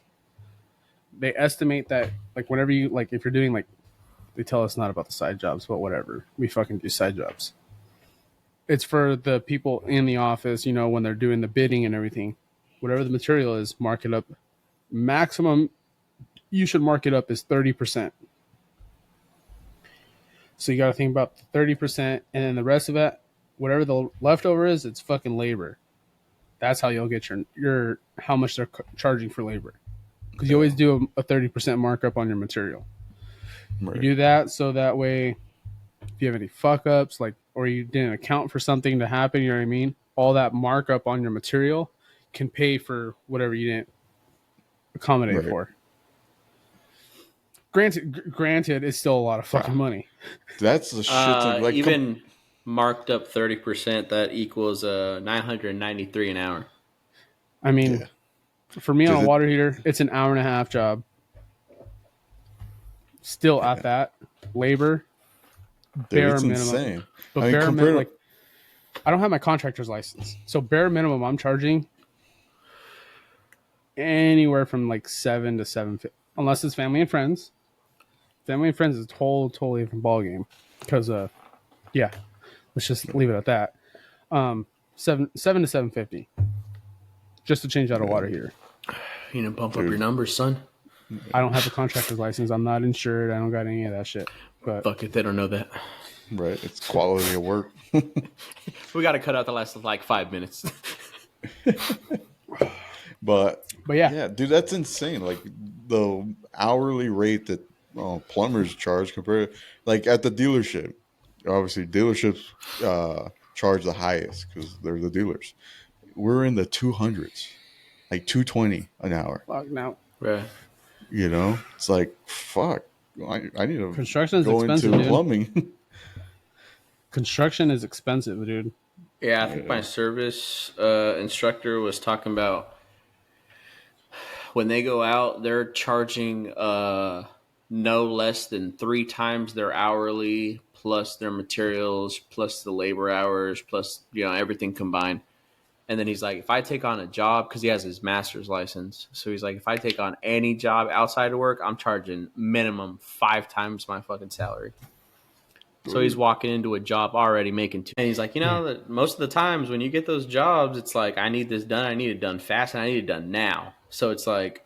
They estimate that like whenever you like if you're doing like, they tell us not about the side jobs, but whatever. We fucking do side jobs. It's for the people in the office, you know, when they're doing the bidding and everything. Whatever the material is, mark it up. Maximum you should mark it up is 30%. So you got to think about the 30%, and then the rest of it, whatever the leftover is, it's fucking labor. That's how you'll get your how much they're charging for labor. Because you always do a 30% markup on your material. Right. You do that so that way, if you have any fuck ups, like or you didn't account for something to happen, you know what I mean? All that markup on your material can pay for whatever you didn't accommodate Right. for. Granted, it's still a lot of fucking money. That's the shit. Like Even marked up 30%, that equals $993 an hour. I mean, Yeah. for me on Does a it- water heater, it's an hour and a half job. Still at that labor, dude, bare it's minimum. insane. But I mean, bare compared minimum, to- like I don't have my contractor's license, so bare minimum I'm charging anywhere from like $7 to $750, unless it's family and friends. Family and friends is a totally different ballgame because yeah, let's just leave it at that. $7 to $750. just to change out a water heater. You know, bump up your numbers, son. I don't have a contractor's license. I'm not insured. I don't got any of that shit. But Fuck it, they don't know that. Right. It's quality of work. We got to cut out the last like 5 minutes. But yeah, dude, that's insane. Like the hourly rate that plumbers charge compared, like at the dealership. Obviously, dealerships charge the highest because they're the dealers. We're in the 200s, like 220 an hour. fuck now. Right. You know, it's like fuck. I need to Construction's go expensive, into dude. plumbing. Construction is expensive, dude. Yeah, I think my service instructor was talking about when they go out, they're charging no less than 3 times their hourly plus their materials plus the labor hours plus everything combined. And then he's like, if I take on a job, because he has his master's license, so he's like, if I take on any job outside of work, I'm charging minimum 5 times my fucking salary. So he's walking into a job already making 2. And he's like, that most of the times when you get those jobs, it's like, I need this done. I need it done fast and I need it done now. So it's like,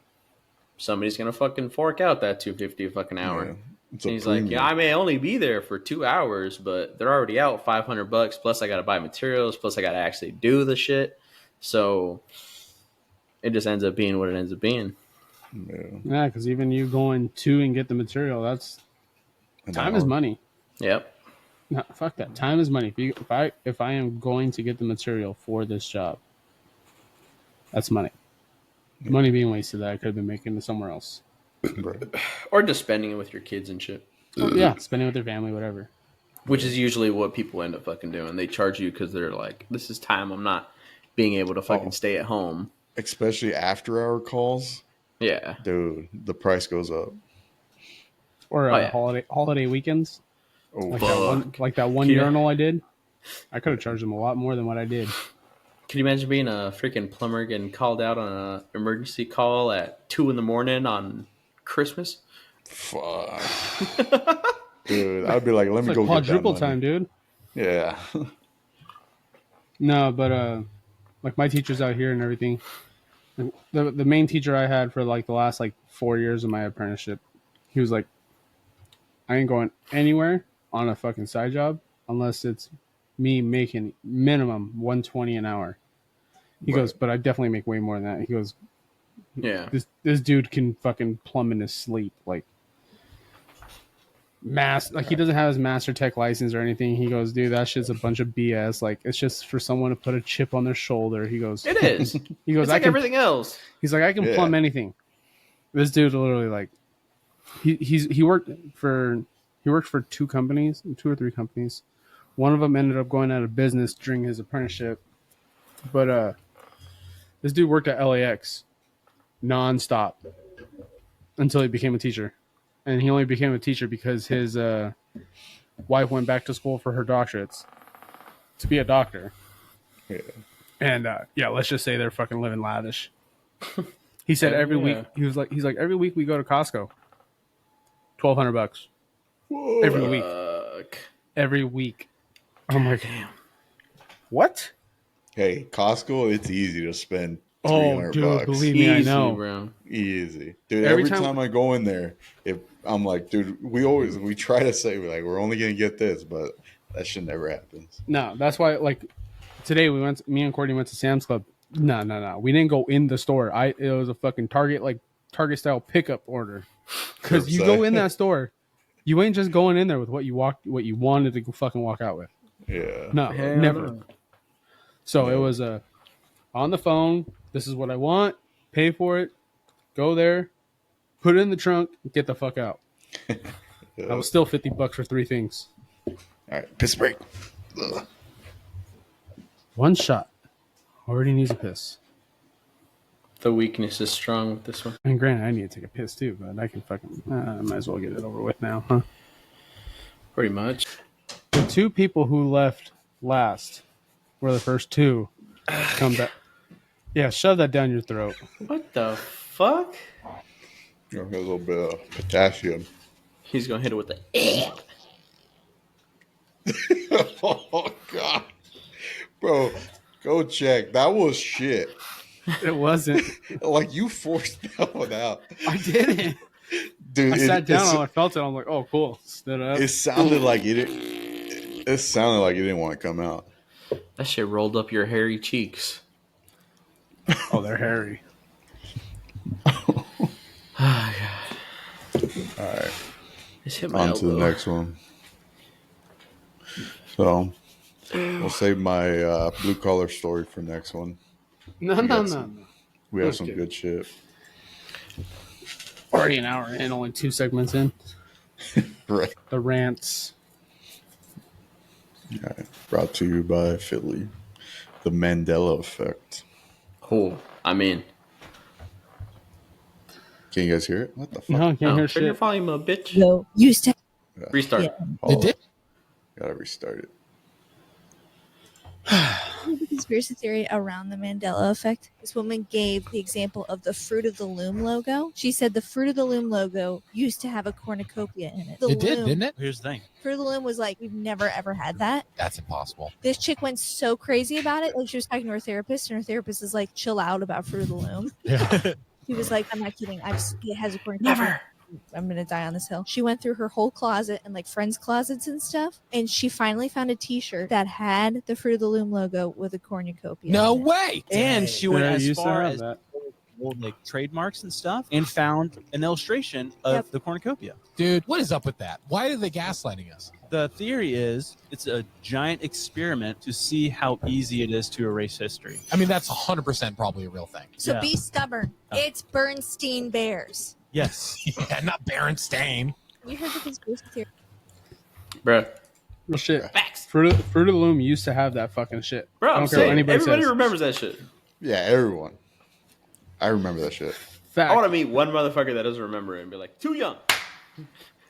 somebody's going to fucking fork out that $250 a fucking hour. Yeah, and he's like, I may only be there for 2 hours, but they're already out $500. Plus I got to buy materials. Plus I got to actually do the shit. So it just ends up being what it ends up being. Yeah, because even you going to and get the material, that's time is money. Yep. No, fuck that. Time is money. If I am going to get the material for this job, that's money. Money being wasted that I could have been making somewhere else. Or just spending it with your kids and shit. Yeah, spending it with their family, whatever. Which is usually what people end up fucking doing. They charge you because they're like, this is time I'm not being able to fucking stay at home. Especially after hour calls. Yeah. Dude, the price goes up. Or holiday weekends. Oh, like that one urinal I did. I could have charged them a lot more than what I did. Can you imagine being a freaking plumber getting called out on an emergency call at 2 a.m. on Christmas? Fuck. Dude, I'd be like, let me go get that quadruple money. time, dude. Yeah. No, but like my teachers out here and everything. The main teacher I had for like the last like 4 years of my apprenticeship, he was like, I ain't going anywhere on a fucking side job unless it's me making minimum $120 an hour. He goes, but I definitely make way more than that. He goes, yeah, this dude can fucking plumb in his sleep. Like he doesn't have his master tech license or anything. He goes, dude, that shit's a bunch of BS. Like it's just for someone to put a chip on their shoulder. He goes, it is. He goes, it's like everything else. He's like, I can plumb anything. This dude literally like he worked for 2 or 3 companies. One of them ended up going out of business during his apprenticeship. But this dude worked at LAX nonstop until he became a teacher. And he only became a teacher because his wife went back to school for her doctorates to be a doctor. Yeah. And let's just say they're fucking living lavish. He said every week he's like every week we go to Costco. $1,200 every week. Every week. I'm like, damn. What? Hey, Costco, it's easy to spend $300. Oh, dude, believe me, Easy, I know. Bro. Easy. Dude, every time I go in there, I'm like, dude, we try to say, we're only going to get this, but that shit never happens. No, that's why, like, today me and Courtney went to Sam's Club. No. We didn't go in the store. It was a fucking Target style pickup order. Because you go in that store, you ain't just going in there with what you wanted to fucking walk out with. Yeah. No, never. So it was on the phone. This is what I want. Pay for it. Go there. Put it in the trunk. Get the fuck out. I was still $50 for 3 things. All right, piss break. Ugh. One shot. Already needs a piss. The weakness is strong with this one. I mean, granted, I need to take a piss too, but I can fucking might as well get it over with now, huh? Pretty much. The 2 people who left last were the first 2 come back. Yeah, shove that down your throat. What the fuck? A little bit of potassium. He's gonna hit it with the. Oh God, bro, go check. That was shit. It wasn't. Like you forced that one out, I didn't. dude. I sat down and I felt it. I'm like, oh, cool. Stood up. It sounded like it. It sounded like it didn't want to come out. That shit rolled up your hairy cheeks. Oh, they're hairy. Oh, God. All right, This hit my on to the elbow. next one. So we'll save my blue collar story for next one. No. We have Okay. some good shit. Already an hour in, only 2 segments in. Right. The rants. All right. Brought to you by Philly. The Mandela Effect. Cool. I'm in. Can you guys hear it? What the fuck? No, I can't hear Turn your shit. volume up, bitch. So used to Restart. Yeah. Hold did? on. Gotta restart it. the conspiracy theory around the Mandela effect. This woman gave the example of the Fruit of the Loom logo. She said the Fruit of the Loom logo used to have a cornucopia in it. It did, didn't it? Here's the thing. Fruit of the Loom was like, we've never ever had that. That's impossible. This chick went so crazy about it. Like she was talking to her therapist, and her therapist is like, chill out about Fruit of the Loom. Yeah. He was like, I'm not kidding. It has a cornucopia. Never. I'm gonna die on this hill. She went through her whole closet and like friends' closets and stuff, and she finally found a T-shirt that had the Fruit of the Loom logo with a cornucopia. No in it. way. And she went Yeah, as you used to far have as that. old like trademarks and stuff and found an illustration of Yep. the cornucopia. Dude, what is up with that? Why are they gaslighting us? The theory is it's a giant experiment to see how easy it is to erase history. I mean, that's 100% probably a real thing. So Yeah. be stubborn. Oh. It's Bernstein Bears. Yes. Yeah, not Berenstain. You heard the conspiracy theory. Bruh. Well, shit. Facts. Fruit of the Loom used to have that fucking shit. Bro, I I'm don't care what saying, anybody everybody says. remembers that shit. Yeah, everyone. I remember that shit. Fact. I want to meet one motherfucker that doesn't remember it and be like, too young.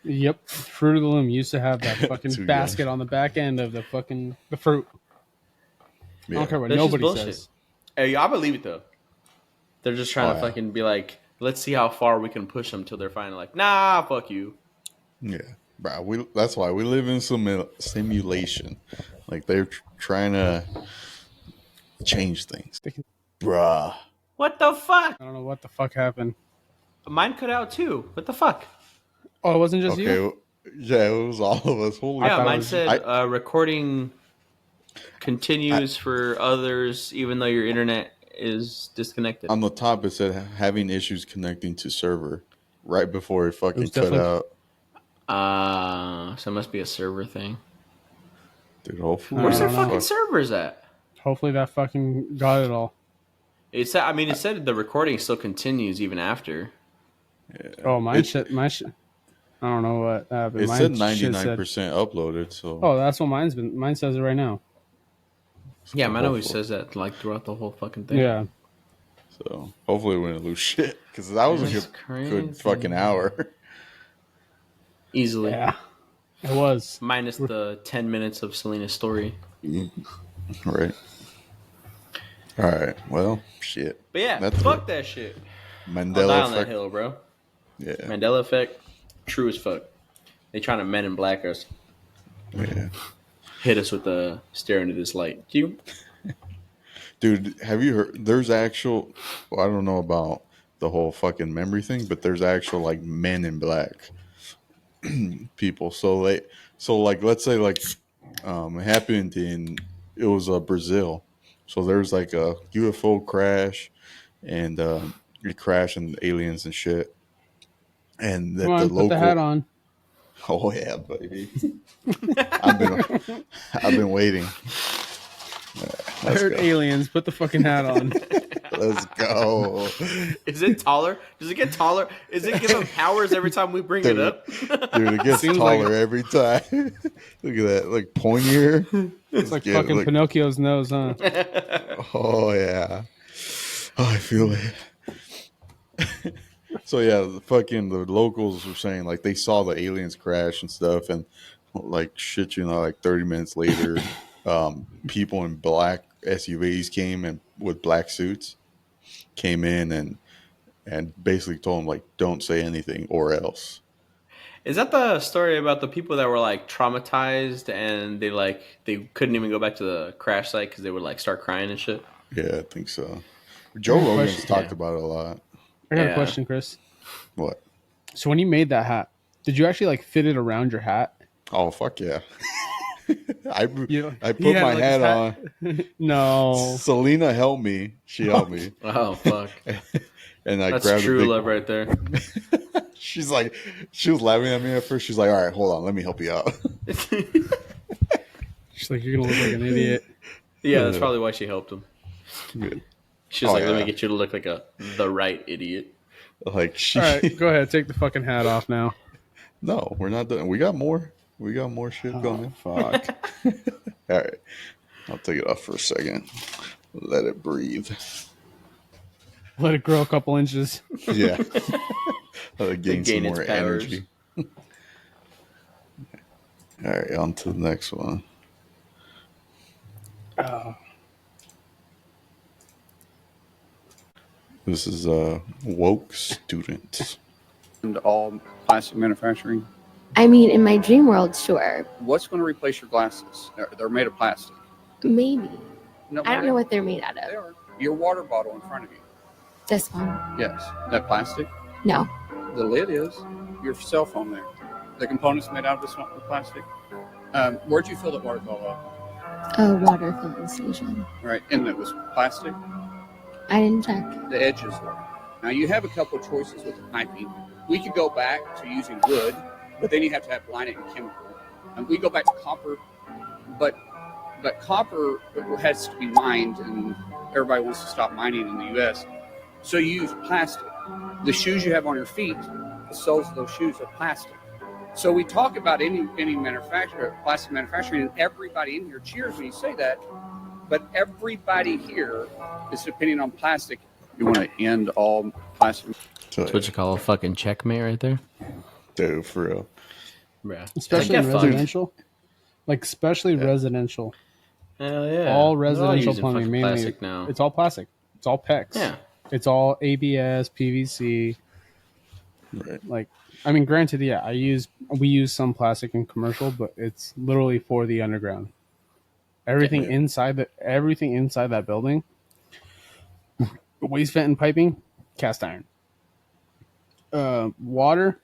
Yep. Fruit of the Loom used to have that Too fucking young. basket on the back end of the fruit. I Yeah. don't care what That's just nobody bullshit. says. Hey, I believe it though. They're just trying Oh, to yeah. fucking be like, let's see how far we can push them till they're finally like, nah, fuck you. Yeah, bro. That's why we live in simulation. Like they're trying to change things, bruh. What the fuck? I don't know what the fuck happened. Mine cut out too. What the fuck? Oh, it wasn't just Okay, you? yeah, it was all of us. Holy, Yeah, thought it mine was- said recording continues for others, even though your internet is disconnected. on the top it said having issues connecting to server right before it fucking was cut definitely- out. So it must be a server thing. Dude, hopefully, Where's their don't know. fucking servers at? Hopefully that fucking got it all. It said, I mean, it said the recording still continues even after. Oh, my shit. I don't know what happened. It Mine said shit 99% uploaded. So Oh, that's what mine's been. Mine says it right now. Yeah, mine always hopefully- says that like throughout the whole fucking thing. Yeah. So hopefully we didn't lose shit because that was a That's good crazy. fucking hour. Easily. Yeah. It was. Minus the 10 minutes of Selena's story. Right. All right. Well, shit. But yeah, That's fuck that shit. I'll die Mandela on that effect. hill, bro. Yeah. Mandela effect, true as fuck. They trying to Men in Black us. Yeah. Hit us with the stare into this light. You? Dude, have you heard? There's actual. Well, I don't know about the whole fucking memory thing, but there's actual like Men in Black people. So like let's say like it happened in it was Brazil. So there's like a UFO crash, and it crashed and aliens and shit. And that Come on, the put local. the hat on. Oh yeah, baby. I've been waiting. I heard aliens. Put the fucking hat on. Let's go. Is it taller? Does it get taller? Is it give them powers every time we bring it up? Dude, it gets Seems like taller every time. Look at that, like pointier. It's like Yeah, fucking like- Pinocchio's nose, huh? Oh yeah. Oh, I feel it. So yeah, the locals were saying like they saw the aliens crash and stuff, and like shit, like 30 minutes later, people in black SUVs came and with black suits came in and basically told them like don't say anything or else. Is that the story about the people that were like traumatized and they couldn't even go back to the crash site because they would like start crying and shit? Yeah, I think so. Joe I have a Rogan's question. talked about it a lot. I got a Yeah. question, Chris. What? So when you made that hat, did you actually like fit it around your hat? Oh fuck yeah! I put Yeah, my like hat his on. No. Selena helped me. She helped me. Oh fuck. And I That's grabbed true a big. love right there. She's like, she was laughing at me at first. She's like, all right, hold on, let me help you out. She's like, you're gonna look like an idiot. Yeah, that's probably why she helped him. Good. She's Oh, like, let yeah. me get you to look like the right idiot. Like she. All right, go ahead, take the fucking hat off now. No, we're not done. We got more. We got more shit coming. Fuck. All right, I'll take it off for a second. Let it breathe. Let it grow a couple inches. Yeah. Let it gain some Gain its more powers. energy. All right, on to the next one. This is a woke student. And all plastic manufacturing. I mean, in my dream world, sure. What's going to replace your glasses? They're made of plastic. Maybe. No, I don't know what they're made out they of. are. Your water bottle in front of you. This one. Yes. That plastic? No. The lid is. Your cell phone there. The components made out of this plastic. Where'd you fill the water bottle up? A water filling station. Right. And it was plastic. I didn't check. The edges were. Now you have a couple of choices with the piping. We could go back to using wood, but then you have to have line it in chemical. And we go back to copper, but copper has to be mined, and everybody wants to stop mining in the U.S. So you use plastic. The shoes you have on your feet, the soles of those shoes are plastic. So we talk about any manufacturer, plastic manufacturing, and everybody in here cheers when you say that. But everybody here is depending on plastic. You want to end all plastic. That's what you call a fucking checkmate right there. Dude, for real. Yeah. Especially Like, in get fucked. residential. Like, especially residential. Hell yeah. All They're residential using plumbing, fucking mainly. plastic now. It's all plastic. It's all PEX. Yeah. It's all ABS, PVC. Right. Like, I mean, granted, yeah, we use some plastic in commercial, but it's literally for the underground. Everything inside that building, waste vent and piping, cast iron. Water,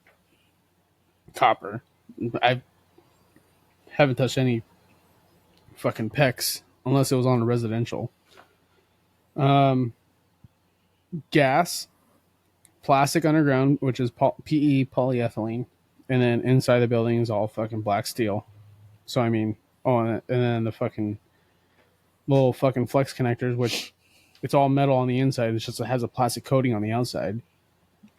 copper. I haven't touched any fucking PEX unless it was on a residential. Gas, plastic underground, which is PE polyethylene, and then inside the building is all fucking black steel. So I mean, and then the fucking little fucking flex connectors, which it's all metal on the inside. It's just it has a plastic coating on the outside.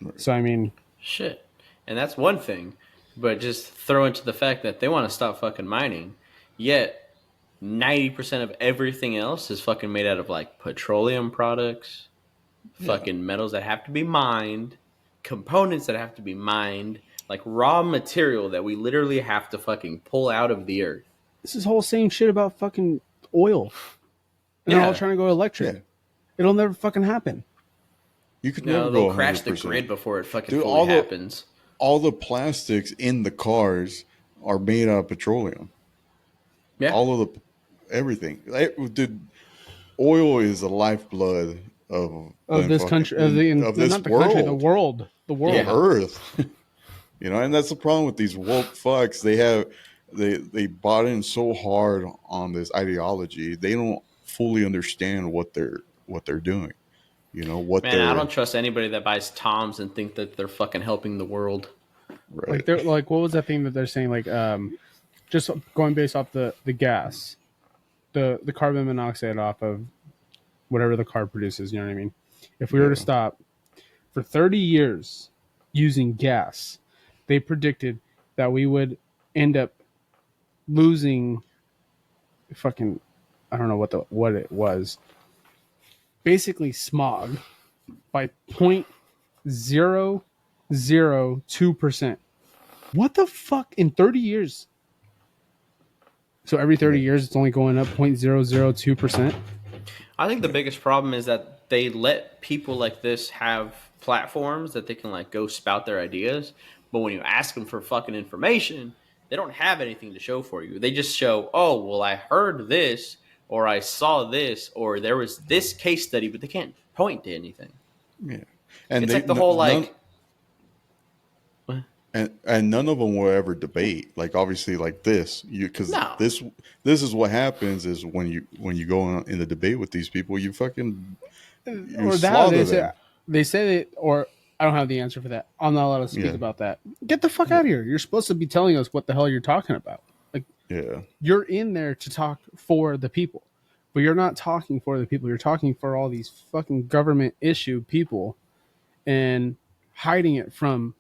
Right. So I mean, shit, and that's one thing. But just throw into the fact that they want to stop fucking mining, yet 90% of everything else is fucking made out of like petroleum products, fucking metals that have to be mined, components that have to be mined, like raw material that we literally have to fucking pull out of the earth. this is whole same shit about fucking oil. And they're all trying to go electric. Yeah. It'll never fucking happen. You could No, never they'll go crash the 100%. grid before it fucking Dude, fully happens. All the plastics in the cars are made out of petroleum. Yeah. All of everything. Dude, oil is the lifeblood of this country, of this not the world. country, the world. The world. The earth. You know, and that's the problem with these woke fucks. They bought in so hard on this ideology. They don't fully understand what they're doing. You know what? Man, I don't trust anybody that buys Toms and think that they're fucking helping the world. Right. Like they're like, what was that thing that they're saying? Like, just going based off the gas, the carbon monoxide off of whatever the car produces. You know what I mean? If we were to stop for 30 years using gas, they predicted that we would end up losing fucking, I don't know what it was. Basically smog by 0.002%. What the fuck in 30 years? So every 30 years it's only going up 0.002%. I think the biggest problem is that they let people like this have platforms that they can like go spout their ideas, but when you ask them for fucking information, they don't have anything to show for you. They just show, oh, well, I heard this, or I saw this, or there was this case study, but they can't point to anything. Yeah, and It's like the whole like. And none of them will ever debate. Like obviously, like this, because No. this is what happens is when you go in the debate with these people, you fucking or that slaughter them. they say that, or I don't have the answer for that. I'm not allowed to speak about that. Get the fuck out of here. You're supposed to be telling us what the hell you're talking about. Like, you're in there to talk for the people, but you're not talking for the people. You're talking for all these fucking government issue people, and hiding it from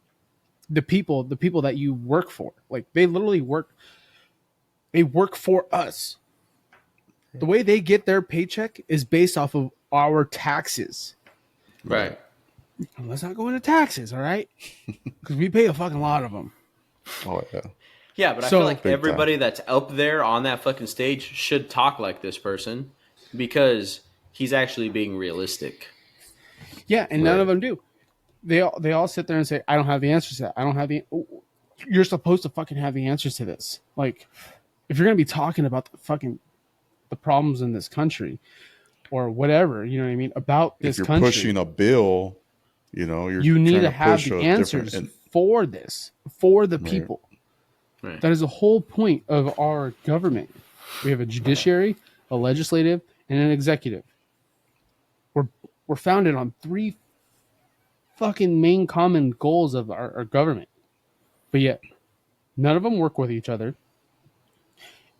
the people that you work for. Like, they literally work for us. The way they get their paycheck is based off of our taxes. Right. And let's not go into taxes, all right? Because we pay a fucking lot of them. Oh, yeah. Yeah, but I feel like everybody that's up there on that fucking stage should talk like this person because he's actually being realistic. Yeah, and none of them do. They all sit there and say, I don't have the answers to that. I don't have the... You're supposed to fucking have the answers to this. Like, if you're going to be talking about the problems in this country or whatever, you know what I mean, about this country... If you're pushing a bill, you need to have the answers for this, for the people. Right. That is the whole point of our government. We have a judiciary, a legislative, and an executive. We're founded on 3 fucking main common goals of our government, but yet none of them work with each other,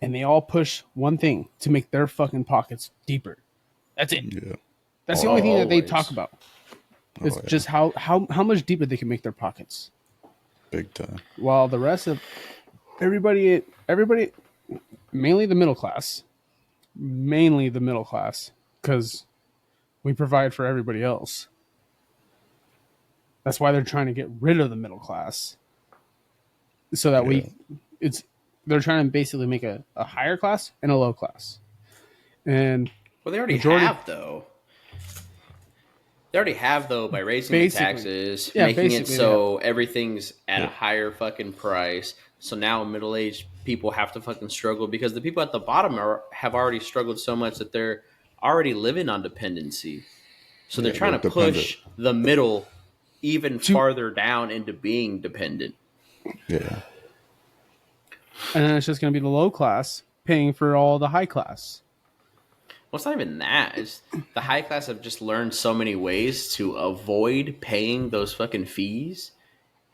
and they all push one thing to make their fucking pockets deeper. That's it. Yeah. That's the only thing that they talk about. It's just how much deeper they can make their pockets. Big time. While the rest of everybody, mainly the middle class, because we provide for everybody else. That's why they're trying to get rid of the middle class, so that they're trying to basically make a higher class and a low class. And they already have though. They already have though by raising the taxes, making it so everything's at a higher fucking price. So now middle-aged people have to fucking struggle because the people at the bottom have already struggled so much that they're already living on dependency. So they're trying to push the middle even farther down into being dependent. Yeah. And then it's just going to be the low class paying for all the high class. Well, it's not even that. It's the high class have just learned so many ways to avoid paying those fucking fees.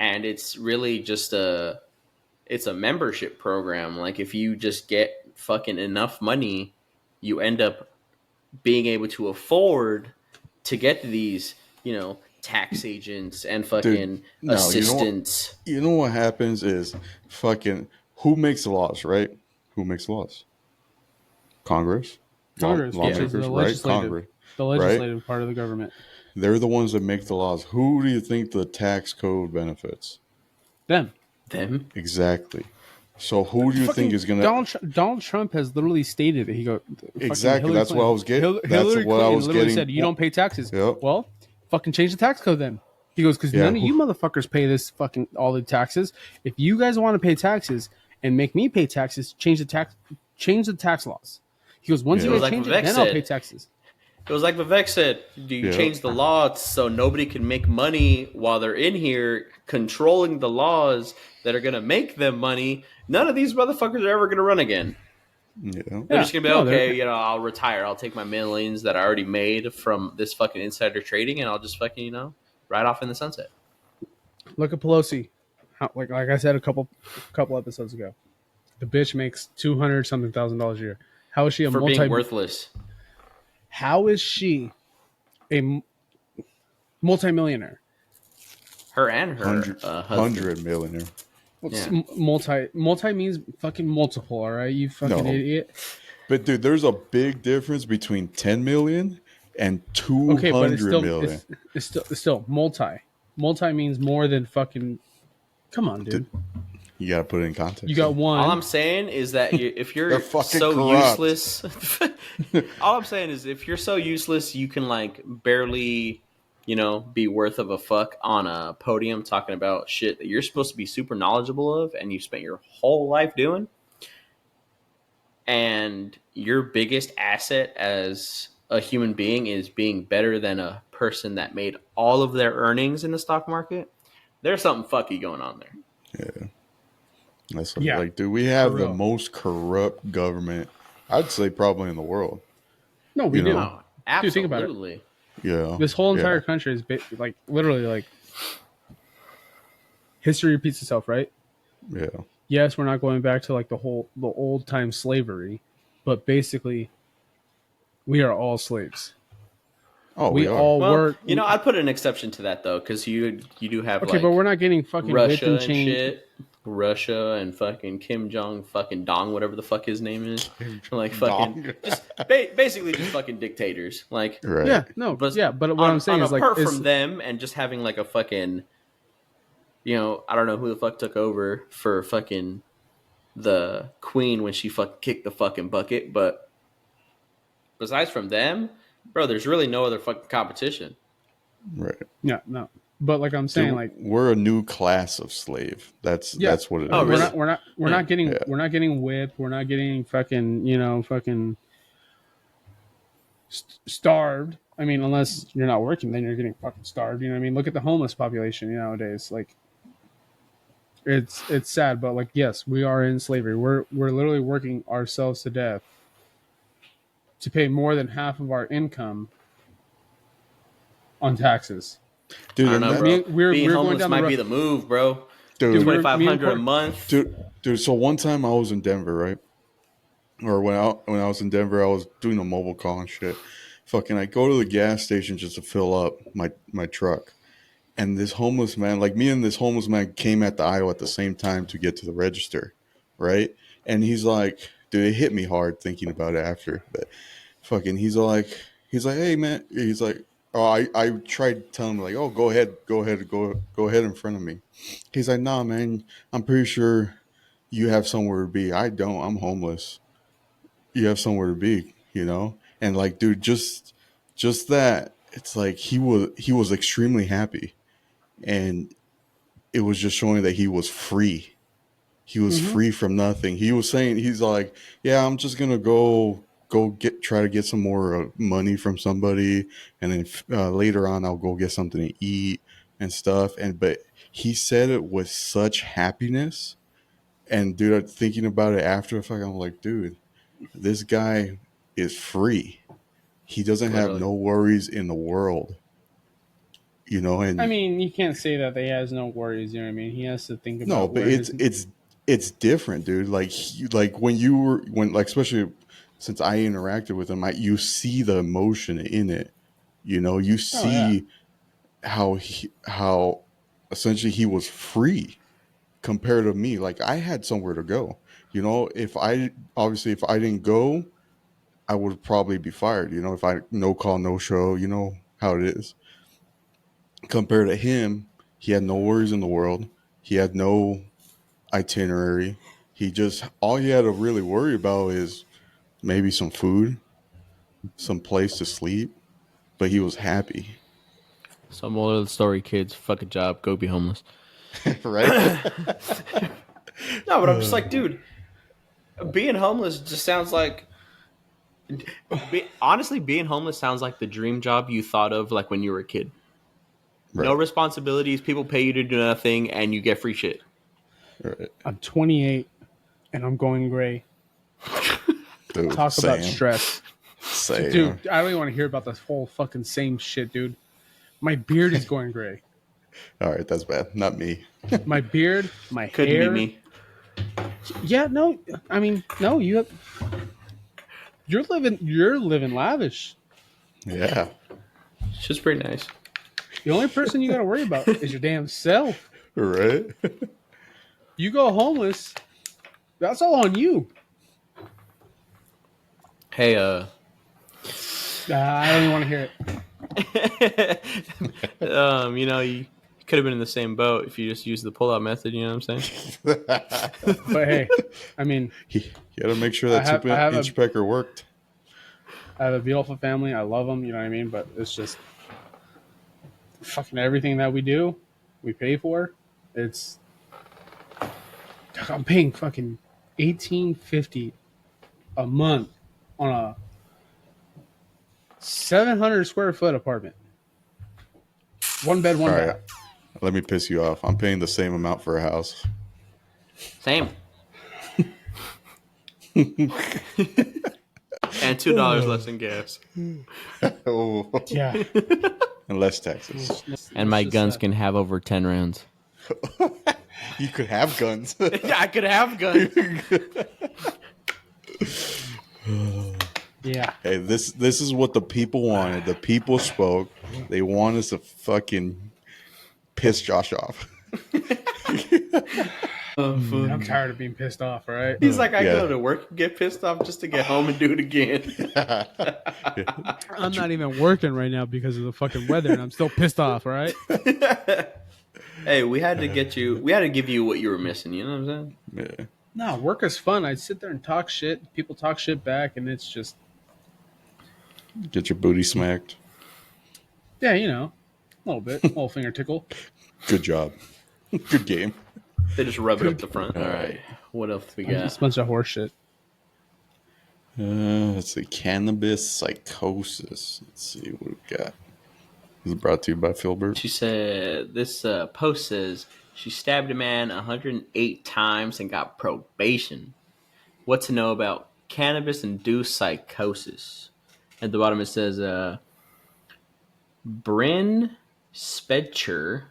And it's really just it's a membership program. Like, if you just get fucking enough money, you end up being able to afford to get these, tax agents and fucking assistants. You know what happens is fucking who makes the laws, right? Who makes the laws? Congress, lawmakers, right? Congress, the legislative part of the government. They're the ones that make the laws. Who do you think the tax code benefits? Them. Exactly. So who do you think is going to... Donald Trump has literally stated that he go... Exactly. That's what I was getting. Hillary Clinton literally said, you don't pay taxes. Yep. Well, fucking change the tax code then. He goes, because none of you motherfuckers pay this fucking all the taxes. If you guys want to pay taxes and make me pay taxes, change the tax laws. He goes, once you change it, then I'll pay taxes. It was like Vivek said, do you change the law so nobody can make money while they're in here controlling the laws that are going to make them money? None of these motherfuckers are ever going to run again. Yeah. They're just going to be, I'll retire. I'll take my millions that I already made from this fucking insider trading and I'll just fucking, ride off in the sunset. Look at Pelosi. Like I said a couple episodes ago. The bitch makes $200,000 a year. How is she being worthless? How is she a multimillionaire? Her and her husband. 100 millionaire. Multi means fucking multiple, all right? You fucking idiot. But dude, there's a big difference between 10 million and 200 million. It's still multi. Multi means more than fucking... Come on, dude. You gotta put it in context. You got one. All I'm saying is that if you're so corrupt. useless, all I'm saying is if you're so useless, you can barely, be worth of a fuck on a podium talking about shit that you're supposed to be super knowledgeable of and you spent your whole life doing. And your biggest asset as a human being is being better than a person that made all of their earnings in the stock market, there's something fucky going on there. Yeah. That's like, dude, we have the real. most corrupt government, I'd say, probably in the world. No, we do. Oh, Dude, think about it. absolutely. Yeah. This whole entire country is like literally like history repeats itself, right? Yeah. Yes, we're not going back to like the old time slavery, but basically, we are all slaves. Oh, we are. all Well, work. you know, I'd put an exception to that though, because you do have Okay, like but we're not getting fucking whipped Russia and and chained. shit. Russia and fucking Kim Jong fucking Dong, whatever the fuck his name is, like fucking just basically just fucking dictators. Like, Right. Yeah, no, but but what I'm saying is like, apart it's- from them and just having like a fucking, you know, I don't know who the fuck took over for fucking the queen when she fucking kicked the fucking bucket, but besides from them, bro, there's really no other fucking competition. Right. yeah, no, but like I'm saying, Dude, like we're a new class of slave. That's what it is. Oh, really? we're not getting Yeah. we're not getting whipped. We're not getting fucking fucking starved. I mean, unless you're not working, then you're getting fucking starved. You know what I mean? Look at the homeless population nowadays. Like, it's sad, but like, yes, we are in slavery. We're literally working ourselves to death to pay more than half of our income on taxes. Dude, I don't and know, that- bro. we're Being going homeless down the might road- be the move, bro. dude, we're- $2,500 a month. dude. So one time I was in Denver, right? Or when I was in Denver, I was doing a mobile call and shit. Fucking, I go to the gas station just to fill up my truck, and this homeless man, like me and this homeless man, came at the aisle at the same time to get to the register, right? And he's like, dude, it hit me hard thinking about it after, but fucking, he's like, hey man, he's like, oh, I tried telling him like, oh, go ahead in front of me. He's like, nah, man, I'm pretty sure you have somewhere to be. I don't. I'm homeless. You have somewhere to be, and like, dude, just that, it's like he was extremely happy, and it was just showing that he was free. He was free from nothing. He was saying, he's like, yeah, I'm just gonna try to get some more money from somebody, and then later on I'll go get something to eat and stuff. But he said it with such happiness, and dude, thinking about it after the fact, I'm like, dude, this guy is free. He doesn't have no worries in the world, and I mean, you can't say that he has no worries. You know what I mean? He has to think about. no, but it's different, dude. Like especially since I interacted with him, you see the emotion in it. You see how essentially he was free compared to me. Like, I had somewhere to go. If I didn't go, I would probably be fired. If I no call, no show, how it is. Compared to him, he had no worries in the world. He had no itinerary. All he had to really worry about is maybe some food, some place to sleep, but he was happy. So moral of the story, kids, fuck a job, go be homeless. Right? No, but I'm just like, dude, being homeless just sounds like, honestly, being homeless sounds like the dream job you thought of like when you were a kid. Right. No responsibilities, people pay you to do nothing, and you get free shit. Right. I'm 28 and I'm going gray. Dude, Talk about same. stress. Same. Dude, I don't even want to hear about this whole fucking same shit, dude. My beard is going gray. All right, that's bad. Not me. My beard, my Couldn't hair. be me. Yeah, no. I mean, no. You're living lavish. Yeah. It's just pretty nice. The only person you got to worry about is your damn self. Right. You go homeless, that's all on you. Hey, I don't even want to hear it. you could have been in the same boat if you just used the pull-out method. You know what I'm saying? But hey, I mean, You got to make sure that I have inch pecker worked. I have a beautiful family. I love them. You know what I mean? But it's just fucking everything that we do, we pay for. I'm paying fucking $18.50 a month on 700 square foot apartment. One bed, one All bath. right, let me piss you off. I'm paying the same amount for a house. Same. And $2 less in gas. Oh, Yeah. and less taxes. And my guns can have over 10 rounds. You could have guns. Yeah, I could have guns. Yeah. Hey, this is what the people wanted. The people spoke. They want us to fucking piss Josh off. I'm tired of being pissed off, right? He's like, I Yeah. go to work and get pissed off just to get home and do it again. I'm not even working right now because of the fucking weather, and I'm still pissed off, right? Hey, we had to give you what you were missing, you know what I'm saying? Yeah. No, work is fun. I sit there and talk shit. People talk shit back, and it's just, Get your booty smacked. yeah, you know, a little bit, a little finger tickle. Good job. Good game. They just rub it up the front. All right. What else we got? Just a bunch of horse shit. Let's see. Cannabis psychosis. Let's see what we got. This is brought to you by Filbert. She said, this post says, she stabbed a man 108 times and got probation. What to know about cannabis-induced psychosis? At the bottom it says, Bryn Spedcher,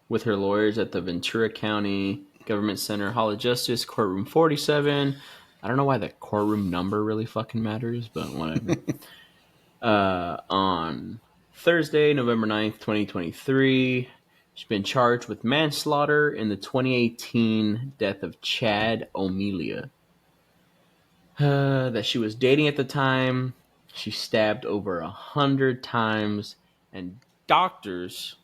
with her lawyers at the Ventura County Government Center Hall of Justice, courtroom 47. I don't know why the courtroom number really fucking matters, but whatever. On Thursday, November 9th, 2023, she's been charged with manslaughter in the 2018 death of Chad O'Melia, that she was dating at the time. She stabbed over 100 times, and doctors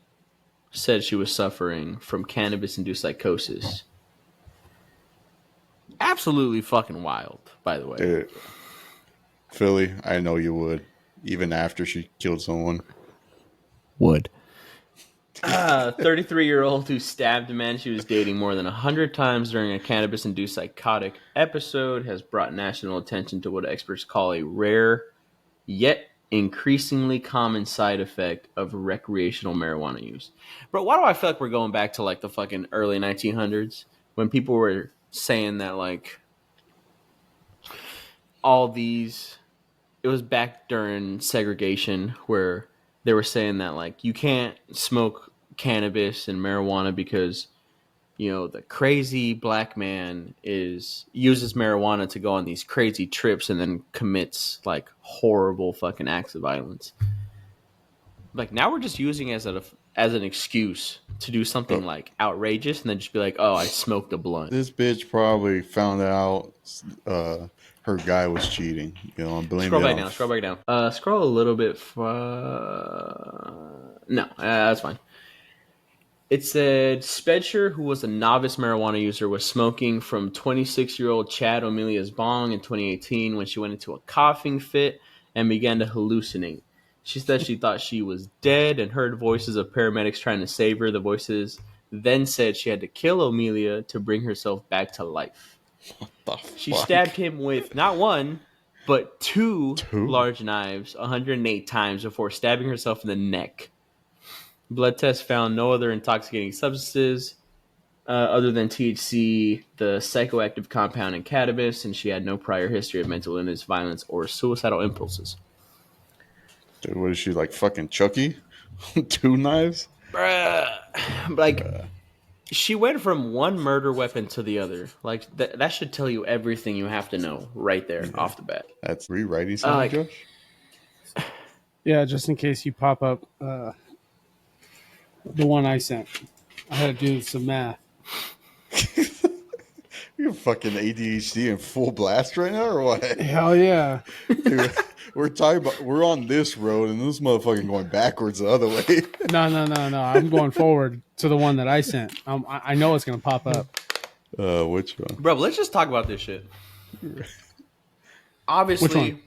said she was suffering from cannabis-induced psychosis. Absolutely fucking wild, by the way. Dude, Philly, I know you would. Even after she killed someone. Would. 33-year-old who stabbed a man she was dating more than 100 times during a cannabis-induced psychotic episode has brought national attention to what experts call a rare, yet increasingly common side effect of recreational marijuana use. Bro, why do I feel like we're going back to like the fucking early 1900s when people were saying that like all these, it was back during segregation where they were saying that like you can't smoke cannabis and marijuana because, you know, the crazy black man uses marijuana to go on these crazy trips and then commits like horrible fucking acts of violence. Like now we're just using it as an excuse to do something like outrageous and then just be like, oh, I smoked a blunt. This bitch probably found out her guy was cheating. You know, I'm blaming Scroll it back on- down. Scroll back down. Scroll a little bit. No, that's fine. It said Spedcher, who was a novice marijuana user, was smoking from 26-year-old Chad O'Melia's bong in 2018 when she went into a coughing fit and began to hallucinate. She said she thought she was dead and heard voices of paramedics trying to save her. The voices then said she had to kill O'Melia to bring herself back to life. She stabbed him with not one, but two large knives 108 times before stabbing herself in the neck. Blood tests found no other intoxicating substances other than THC, the psychoactive compound in cannabis, and she had no prior history of mental illness, violence, or suicidal impulses. Dude, what is she, like fucking Chucky? 2 knives? Bruh. Like, she went from one murder weapon to the other. Like, that should tell you everything you have to know right there off the bat. That's rewriting something, Josh? Yeah, just in case you pop up the one I sent. I had to do some math. You're fucking ADHD in full blast right now, or what? Hell yeah. Dude, we're on this road, and this motherfucking going backwards the other way. No. I'm going forward to the one that I sent. I know it's going to pop up. Which one? Bro, let's just talk about this shit. Which Obviously, one?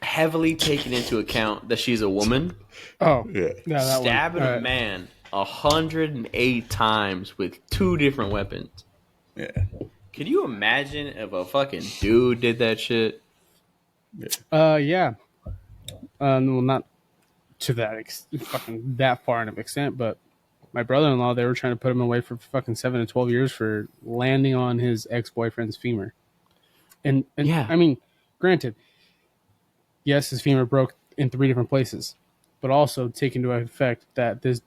heavily taking into account that she's a woman. Oh, yeah. that Stabbing one. a man 108 times with 2 different weapons. Yeah. Could you imagine if a fucking dude did that shit? Yeah. Well, not to fucking that far of extent, but my brother-in-law, they were trying to put him away for fucking 7 to 12 years for landing on his ex-boyfriend's femur. And Yeah. I mean, granted, yes, his femur broke in 3 different places, but also take into effect that the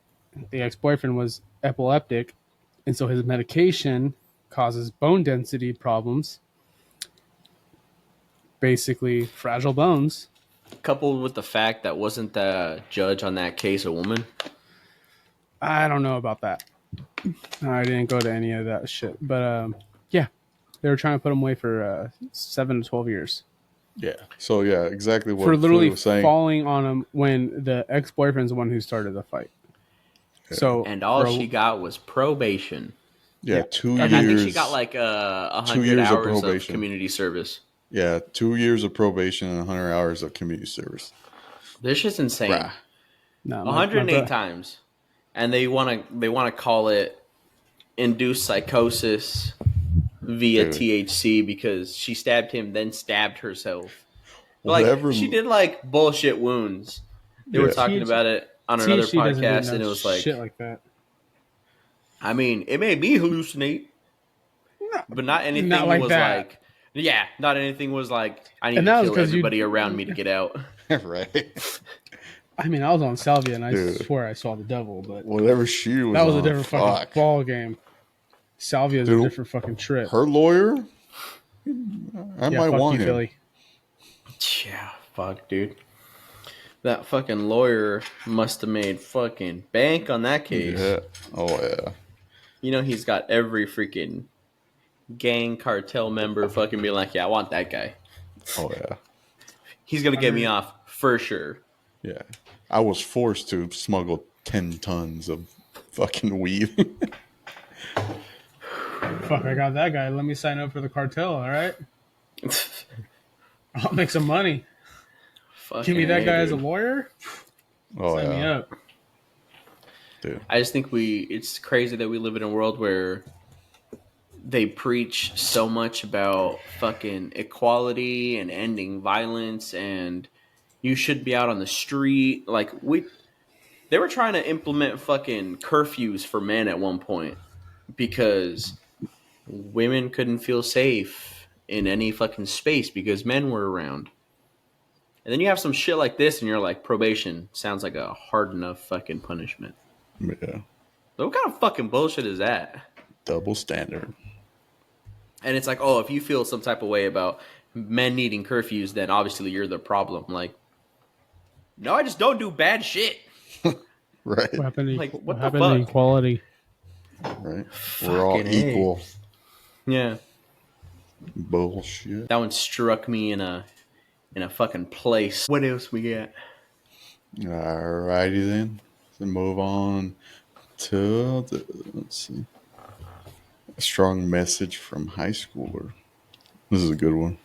ex-boyfriend was epileptic, and so his medication causes bone density problems, basically fragile bones. Coupled with the fact that wasn't the judge on that case a woman? I don't know about that. I didn't go to any of that shit, but yeah, they were trying to put him away for 7 to 12 years. Yeah. So yeah, exactly what For literally Philly was saying. falling on him when the ex-boyfriend's the one who started the fight. Yeah. So And all she got was probation. Yeah, 2 And years. I think she got like 100 years of hours of probation. community service. Yeah, 2 years of probation and 100 hours of community service. This shit's insane. Bruh. No, 108 times, and they want to call it induced psychosis via Dude. THC because she stabbed him, then stabbed herself. Whatever. Like she did like bullshit wounds. They were Yeah. talking about it on another THC doesn't do podcast, no and it was shit like that. I mean, it made me hallucinate, but not anything Not like was that. like. Yeah, not anything was like I need And that to was kill 'cause you- everybody around me to get out. Right. I mean, I was on salvia and I Dude. swear I saw the devil, but Whatever she was that was a on, different fucking ball game. Salvia is a Dude, different fucking trip. Her lawyer? I Yeah, might fuck want you, him. Philly. Yeah, fuck, dude. That fucking lawyer must have made fucking bank on that case. Yeah. Oh, yeah. You know, he's got every freaking gang cartel member fucking being like, yeah, I want that guy. Oh, yeah. He's going to get me off for sure. Yeah. I was forced to smuggle 10 tons of fucking weed. Fuck, I got that guy. Let me sign up for the cartel, all right? I'll make some money. Give me that guy as a lawyer? Oh, Sign me yeah. up. Dude. I just think it's crazy that we live in a world where they preach so much about fucking equality and ending violence and you should be out on the street. Like they were trying to implement fucking curfews for men at one point because women couldn't feel safe in any fucking space because men were around. And then you have some shit like this and you're like, probation sounds like a hard enough fucking punishment. Yeah. What kind of fucking bullshit is that? Double standard. And it's like, oh, if you feel some type of way about men needing curfews, then obviously you're the problem. Like, no, I just don't do bad shit. Right. What happened to, Like, what the happened to fuck? equality? Right. We're all Fucking A. equal. Yeah. Bullshit. That one struck me in a fucking place. What else we got? Alrighty then. So move on to let's see. A strong message from high schooler. This is a good one.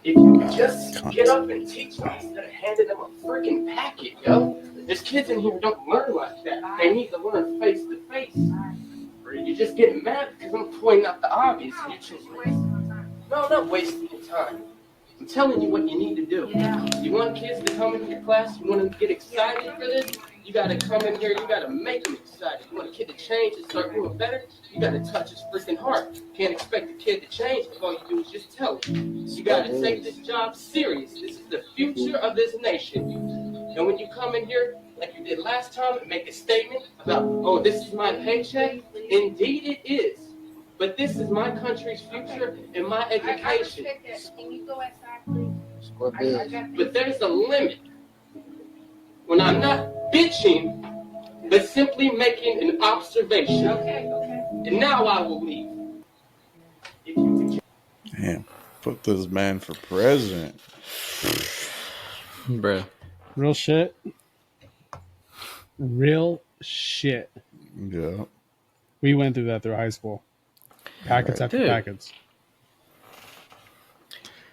If you could just get up and teach them instead of handing them a freaking packet, yo. There's kids in here who don't learn like that. They need to learn face to face. Or you're just getting mad because I'm pointing out the obvious and you're just wasting time. No, I'm not wasting your time. I'm telling you what you need to do. You want kids to come into your class, you want them to get excited for this, you gotta come in here, you gotta make them excited. You want a kid to change and start doing better, you gotta touch his freaking heart. Can't expect a kid to change if all you do is just tell him. You gotta take this job serious. This is the future of this nation. And when you come in here, like you did last time, and make a statement about, oh, this is my paycheck, indeed it is. But this is my country's future and my education. But there's a limit. When I'm not bitching, but simply making an observation. And now I will leave. Damn. Put this man for president. Bruh. Real shit. Real shit. Yeah. We went through that through high school. Packets after Dude. packets.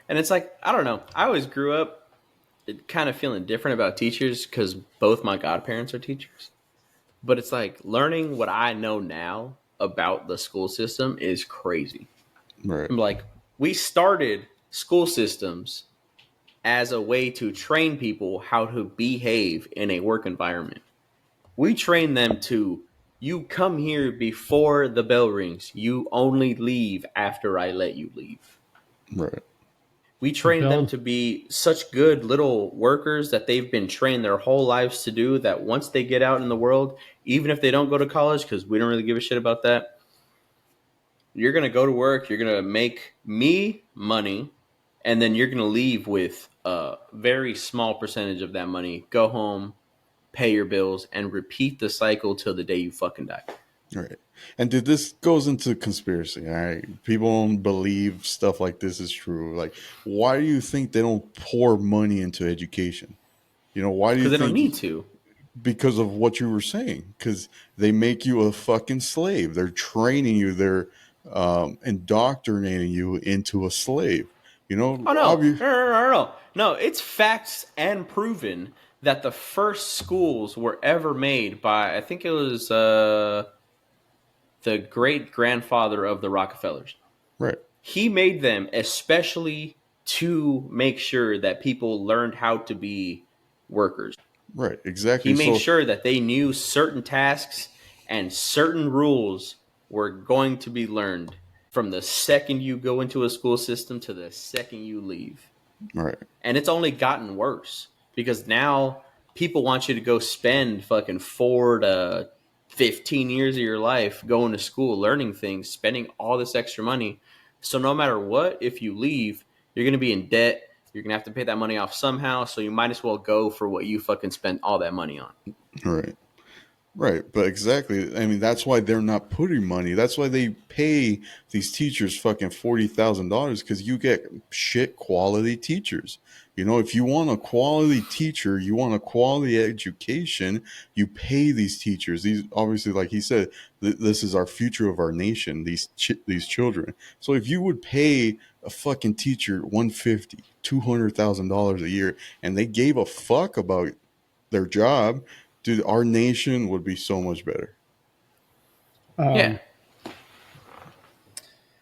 And it's like, I don't know. I always grew up kind of feeling different about teachers because both my godparents are teachers. But it's like learning what I know now about the school system is crazy. Right. I'm like, we started school systems as a way to train people how to behave in a work environment. We train them to, you come here before the bell rings. You only leave after I let you leave. Right. We train them to be such good little workers that they've been trained their whole lives to do, that once they get out in the world, even if they don't go to college, because we don't really give a shit about that, you're going to go to work, you're going to make me money, and then you're going to leave with a very small percentage of that money, go home, pay your bills, and repeat the cycle till the day you fucking die. Right. And dude, this goes into conspiracy. All right. People don't believe stuff like this is true. Like, why do you think they don't pour money into education? You know, why do you think? Because they don't need to. Because of what you were saying. Because they make you a fucking slave. They're training you. They're indoctrinating you into a slave. You know? Oh, no. No, it's facts and proven that the first schools were ever made by, I think it was the great-grandfather of the Rockefellers. Right. He made them especially to make sure that people learned how to be workers. Right, exactly. He made sure that they knew certain tasks and certain rules were going to be learned from the second you go into a school system to the second you leave. Right. And it's only gotten worse because now people want you to go spend fucking 4 to 15 years of your life going to school, learning things, spending all this extra money. So no matter what, if you leave, you're going to be in debt. You're going to have to pay that money off somehow. So you might as well go for what you fucking spent all that money on. Right. Right. But exactly. I mean, that's why they're not putting money. That's why they pay these teachers fucking $40,000, because you get shit quality teachers. You know, if you want a quality teacher, you want a quality education, you pay these teachers. These, obviously, like he said, this is our future of our nation, these children. So if you would pay a fucking teacher $150,000, $200,000 a year, and they gave a fuck about their job, dude, our nation would be so much better. Yeah.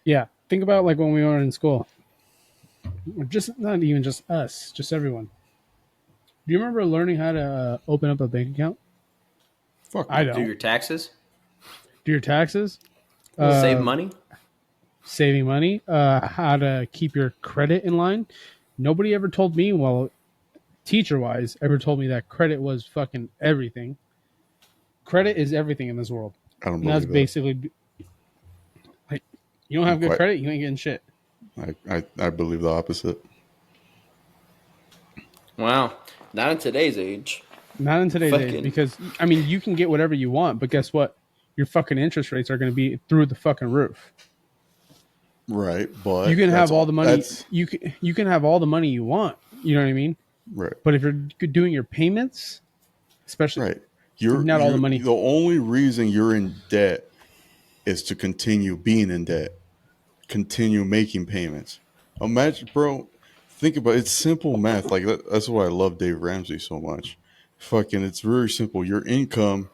Yeah. Think about like when we were in school. Just not even just us, just everyone. Do you remember learning how to open up a bank account? Fuck, I don't. Do your taxes? Do your taxes? Save money? Saving money. How to keep your credit in line. Nobody ever told me, well, teacher-wise, ever told me that credit was fucking everything. Credit is everything in this world. I don't and believe that's that. basically like, you don't have good credit, you ain't getting shit. I believe the opposite. Wow. Not in today's age. Not in today's age, because I mean, you can get whatever you want, but guess what? Your fucking interest rates are going to be through the fucking roof. Right, but you can have all the money. You can have all the money you want. You know what I mean? Right. But if you're doing your payments, especially right, you're not all the money. The only reason you're in debt is to continue being in debt, continue making payments. Imagine, bro. Think about it. It's simple math. Like that's why I love Dave Ramsey so much. Fucking, it's very simple. Your income,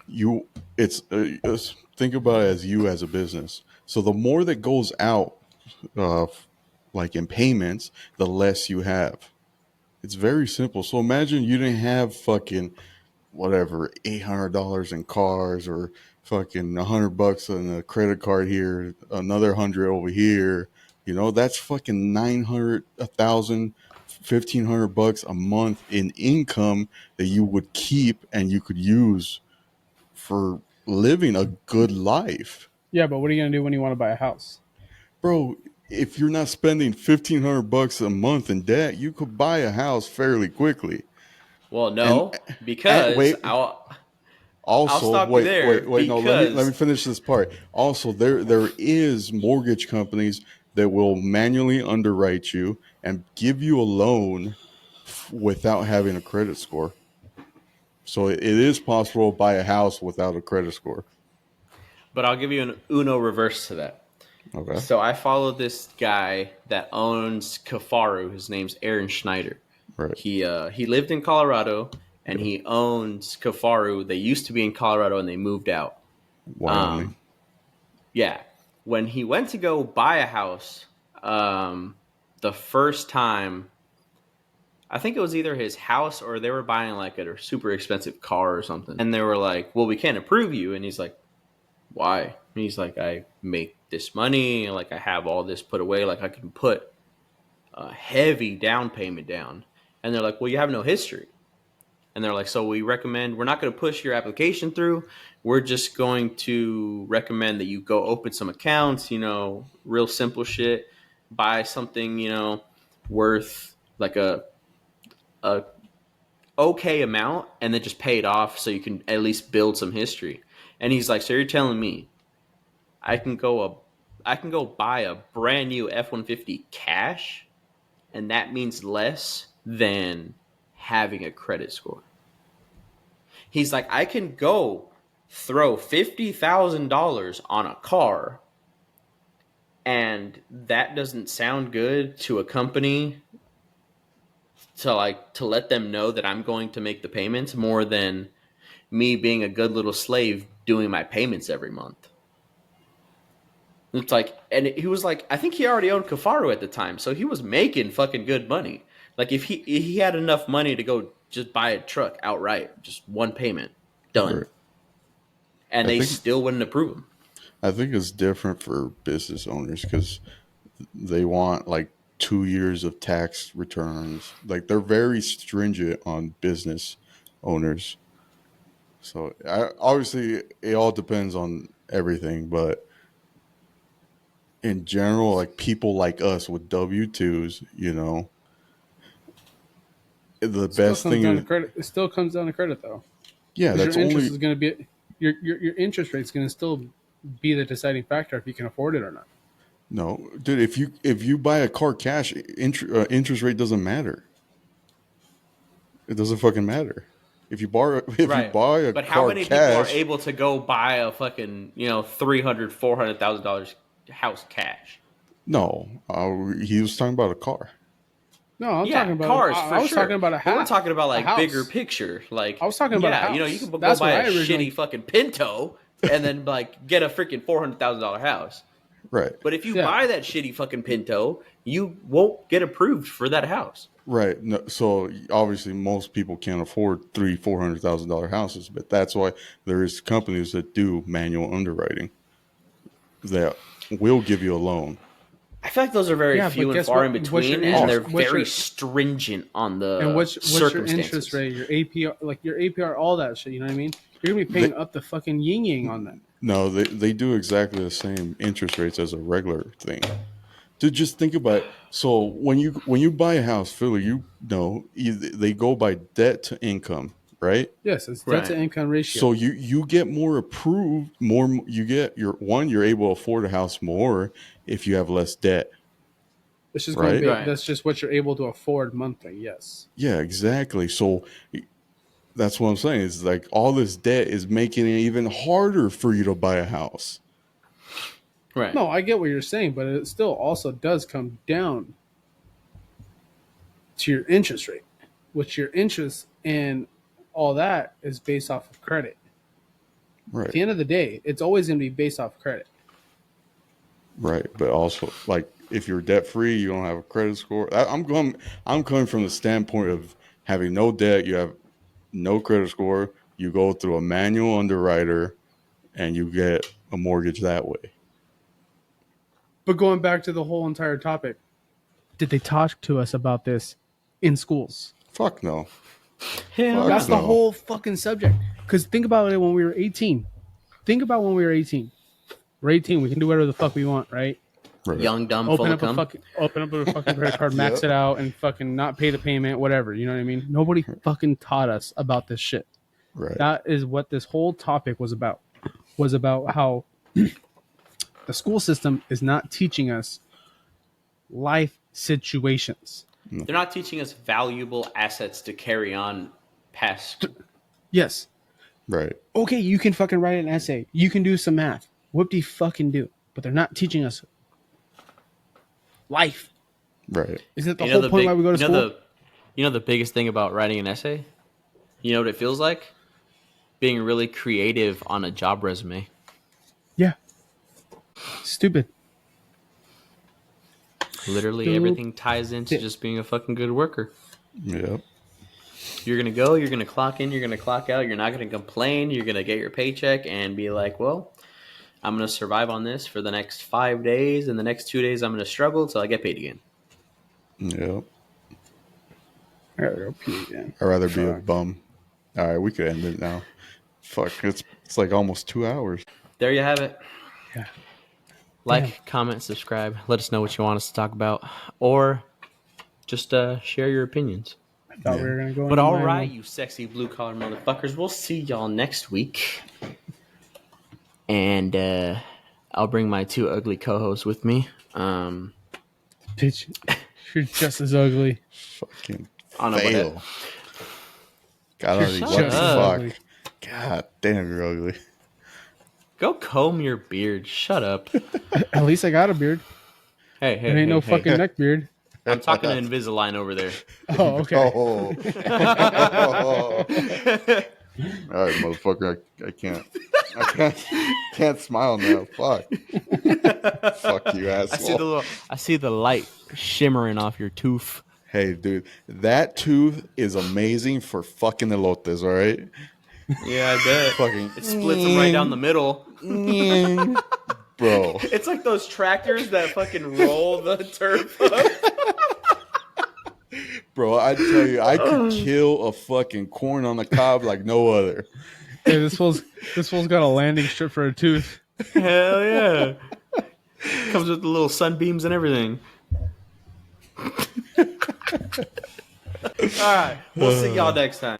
think about it as you as a business. So the more that goes out, like in payments, the less you have. It's very simple. So imagine you didn't have fucking whatever $800 in cars, or fucking $100 on a credit card here, another 100 over here. You know, that's fucking 900, 1,000, $1,500 a month in income that you would keep and you could use for living a good life. Yeah, but what are you gonna do when you want to buy a house, bro? If you're not spending $1,500 a month in debt, you could buy a house fairly quickly. Well, no, because I'll stop you there. No, let me finish this part. Also, there is mortgage companies that will manually underwrite you and give you a loan without having a credit score. So it is possible to buy a house without a credit score. But I'll give you an Uno reverse to that. Okay. So I follow this guy that owns Kafaru. His name's Aaron Schneider. Right. He lived in Colorado and he owns Kafaru. They used to be in Colorado and they moved out. Wyoming. Yeah. When he went to go buy a house, the first time I think it was either his house or they were buying like a super expensive car or something. And they were like, well, we can't approve you. And he's like, why? And he's like, I make this money. Like, I have all this put away. Like, I can put a heavy down payment down. And they're like, well, you have no history. And they're like, so we recommend, we're not going to push your application through. We're just going to recommend that you go open some accounts, you know, real simple shit, buy something, you know, worth like a okay amount, and then just pay it off so you can at least build some history. And he's like, so you're telling me I can go buy a brand new F-150 cash, and that means less than having a credit score? He's like, I can go throw $50,000 on a car, and that doesn't sound good to a company to let them know that I'm going to make the payments more than me being a good little slave doing my payments every month. It's like, and he was like, I think he already owned Kafaru at the time, so he was making fucking good money. Like, if he had enough money to go just buy a truck outright, just one payment, done. Right. And they still wouldn't approve him. I think it's different for business owners because they want like 2 years of tax returns. Like, they're very stringent on business owners. So obviously it all depends on everything, but in general, like people like us with W-2s, you know, the best thing is it still comes down to credit, though. Yeah, that's your interest only is going to be your interest rate is going to still be the deciding factor if you can afford it or not. no, dude. If you buy a car cash, interest rate doesn't matter. It doesn't fucking matter. If you buy a but car how many cash, people are able to go buy a fucking, you know, $300,000-$400,000 house cash? no, he was talking about a car. No, I'm Yeah, talking about cars. I For was sure. talking about a house. We're talking about like a house. bigger picture. Like, I was talking about a yeah, you know, house. you can go That's buy what a I originally- shitty fucking Pinto and then like get a freaking $400,000 house. Right. But if you buy that shitty fucking Pinto, you won't get approved for that house. Right. No, so obviously most people can't afford $400,000 houses, but that's why there is companies that do manual underwriting that will give you a loan. I feel like those are very few and far in between, and they're very stringent on the and what's your circumstances. interest rate, your APR, like your APR, all that shit. You know what I mean? You're gonna be paying up the fucking yin yang on that. No, they do exactly the same interest rates as a regular thing. To just think about it. So when you buy a house, Philly, they go by debt to income, right? Yes, it's debt to income ratio. So you get more approved, you're able to afford a house more if you have less debt. It's just going to be that's just what you're able to afford monthly. Yes. Yeah, exactly. So that's what I'm saying. Is like all this debt is making it even harder for you to buy a house. Right. No, I get what you're saying, but it still also does come down to your interest rate, which your interest and all that is based off of credit. Right. At the end of the day, it's always going to be based off credit. Right, but also like if you're debt free, you don't have a credit score. I'm coming from the standpoint of having no debt, you have no credit score, you go through a manual underwriter, and you get a mortgage that way. But going back to the whole entire topic, did they talk to us about this in schools? Fuck no. That's the whole fucking subject. Because think about it when we were 18. Think about when we were 18. We're 18. We can do whatever the fuck we want, right? Young, dumb, open full up of cum. Open up a fucking credit card, max it out, and fucking not pay the payment, whatever. You know what I mean? Nobody fucking taught us about this shit. Right. That is what this whole topic was about. Was about how the school system is not teaching us life situations. They're not teaching us valuable assets to carry on past. Yes. Right. Okay, you can fucking write an essay. You can do some math. Whoop-de-fucking do. But they're not teaching us life. Right. Isn't it the whole point why we go to school? You know the biggest thing about writing an essay? You know what it feels like? Being really creative on a job resume. Yeah. Stupid. Literally everything ties into just being a fucking good worker. Yep. You're going to go, you're going to clock in, you're going to clock out, you're not going to complain, you're going to get your paycheck and be like, well, I'm going to survive on this for the next 5 days, and the next 2 days I'm going to struggle until I get paid again. Yep. I gotta go pee again. I'd rather be a bum. All right, we could end it now. Fuck, it's like almost 2 hours. There you have it. Yeah. Like, comment, subscribe. Let us know what you want us to talk about, or just share your opinions. I thought we were gonna go. But all right, you sexy blue collar motherfuckers. We'll see y'all next week, and I'll bring my 2 ugly co-hosts with me. Bitch, you're just as ugly. Fucking I don't know fail. about God, already, Shut what the up. fuck? God damn, you're ugly. Go comb your beard. Shut up. At least I got a beard. Hey, It ain't no fucking neck beard. I'm talking to Invisalign over there. Oh, okay. Oh. All right, motherfucker. I can't smile now. Fuck. Fuck you, asshole. I see the light shimmering off your tooth. Hey, dude, that tooth is amazing for fucking elotes, all right? Yeah, I bet. Fucking It splits them right down the middle. bro. It's like those tractors that fucking roll the turf up. Bro, I tell you, I could kill a fucking corn on the cob like no other. Hey, this fool's got a landing strip for a tooth. Hell yeah. Comes with the little sunbeams and everything. All right. We'll see y'all next time.